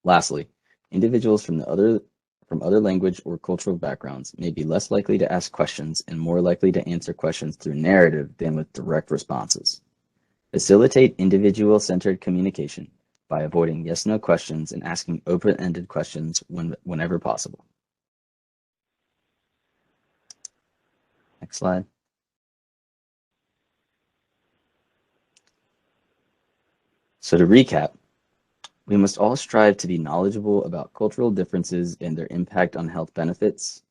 Lastly, individuals from other language or cultural backgrounds may be less likely to ask questions and more likely to answer questions through narrative than with direct responses. Facilitate individual-centered communication by avoiding yes-no questions and asking open-ended questions whenever possible. Next slide. So to recap, we must all strive to be knowledgeable about cultural differences and their impact on health benefits,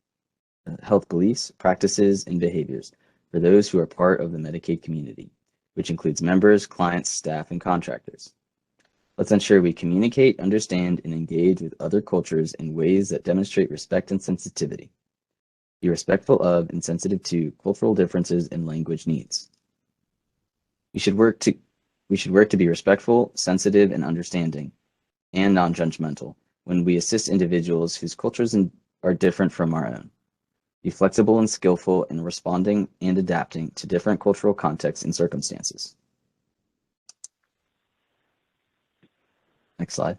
health beliefs, practices, and behaviors for those who are part of the Medicaid community, which includes members, clients, staff, and contractors. Let's ensure we communicate, understand, and engage with other cultures in ways that demonstrate respect and sensitivity. Be respectful of and sensitive to cultural differences and language needs. We should work to be respectful, sensitive, and understanding, and non-judgmental when we assist individuals whose cultures are different from our own. Be flexible and skillful in responding and adapting to different cultural contexts and circumstances. Next slide.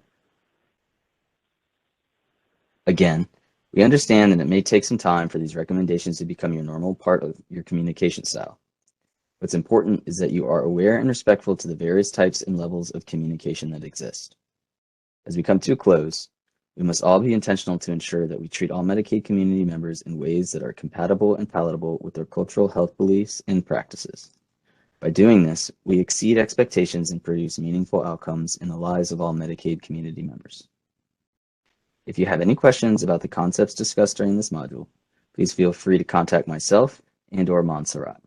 Again, we understand that it may take some time for these recommendations to become your normal part of your communication style. What's important is that you are aware and respectful to the various types and levels of communication that exist. As we come to a close, we must all be intentional to ensure that we treat all Medicaid community members in ways that are compatible and palatable with their cultural health beliefs and practices. By doing this, we exceed expectations and produce meaningful outcomes in the lives of all Medicaid community members. If you have any questions about the concepts discussed during this module, please feel free to contact myself and/or Montserrat.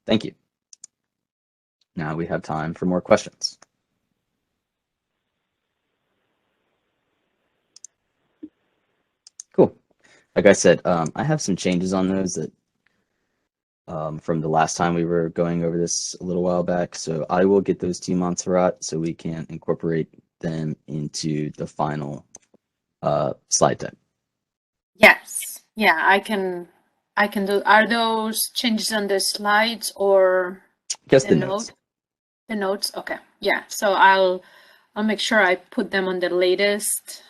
Thank you. Now we have time for more questions. Cool. Like I said, I have some changes on those that from the last time we were going over this a little while back. So I will get those to you, Montserrat, so we can incorporate them into the final slide deck. Yes. Yeah, I can do. Are those changes on the slides or Just the notes? The notes. Okay. Yeah. So I'll make sure I put them on the latest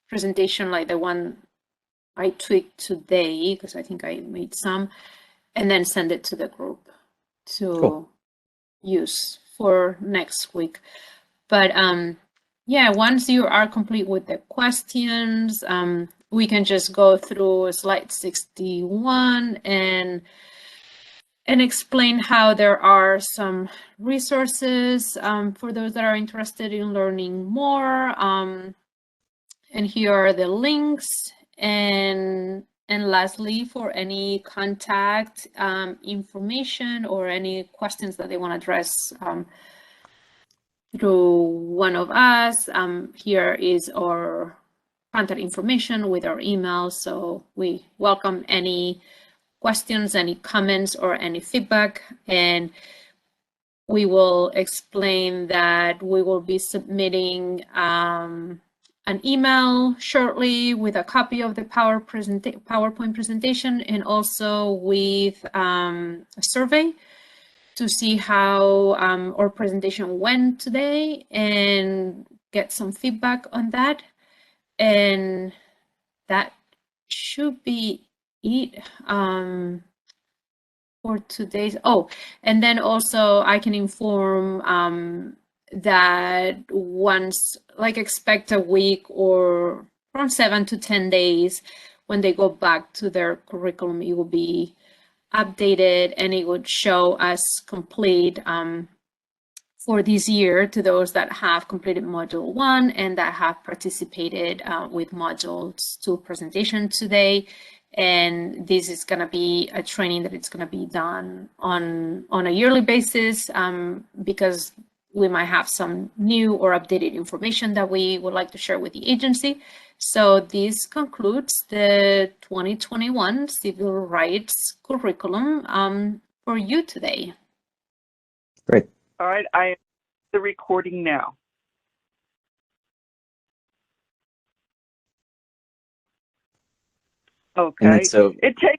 presentation, like the one I tweaked today, because I think I made some, and then send it to the group to use for next week. But yeah, once you are complete with the questions, we can just go through slide 61 and explain how there are some resources for those that are interested in learning more. And here are the links. And lastly, for any contact information or any questions that they want to address through one of us, here is our contact information with our email. So we welcome any questions, any comments, or any feedback. And we will explain that we will be submitting an email shortly with a copy of the PowerPoint presentation, and also with a survey to see how our presentation went today and get some feedback on that. And that should be it for today's. Oh, and then also I can inform that once, like, expect a week or from 7 to 10 days when they go back to their curriculum, it will be updated and it would show as complete for this year to those that have completed module 1 and that have participated with modules 2 presentation today. And this is going to be a training that it's going to be done on a yearly basis because we might have some new or updated information that we would like to share with the agency. So this concludes the 2021 Civil Rights Curriculum for you today. Great. All right, I am the recording now. Okay. And then so it takes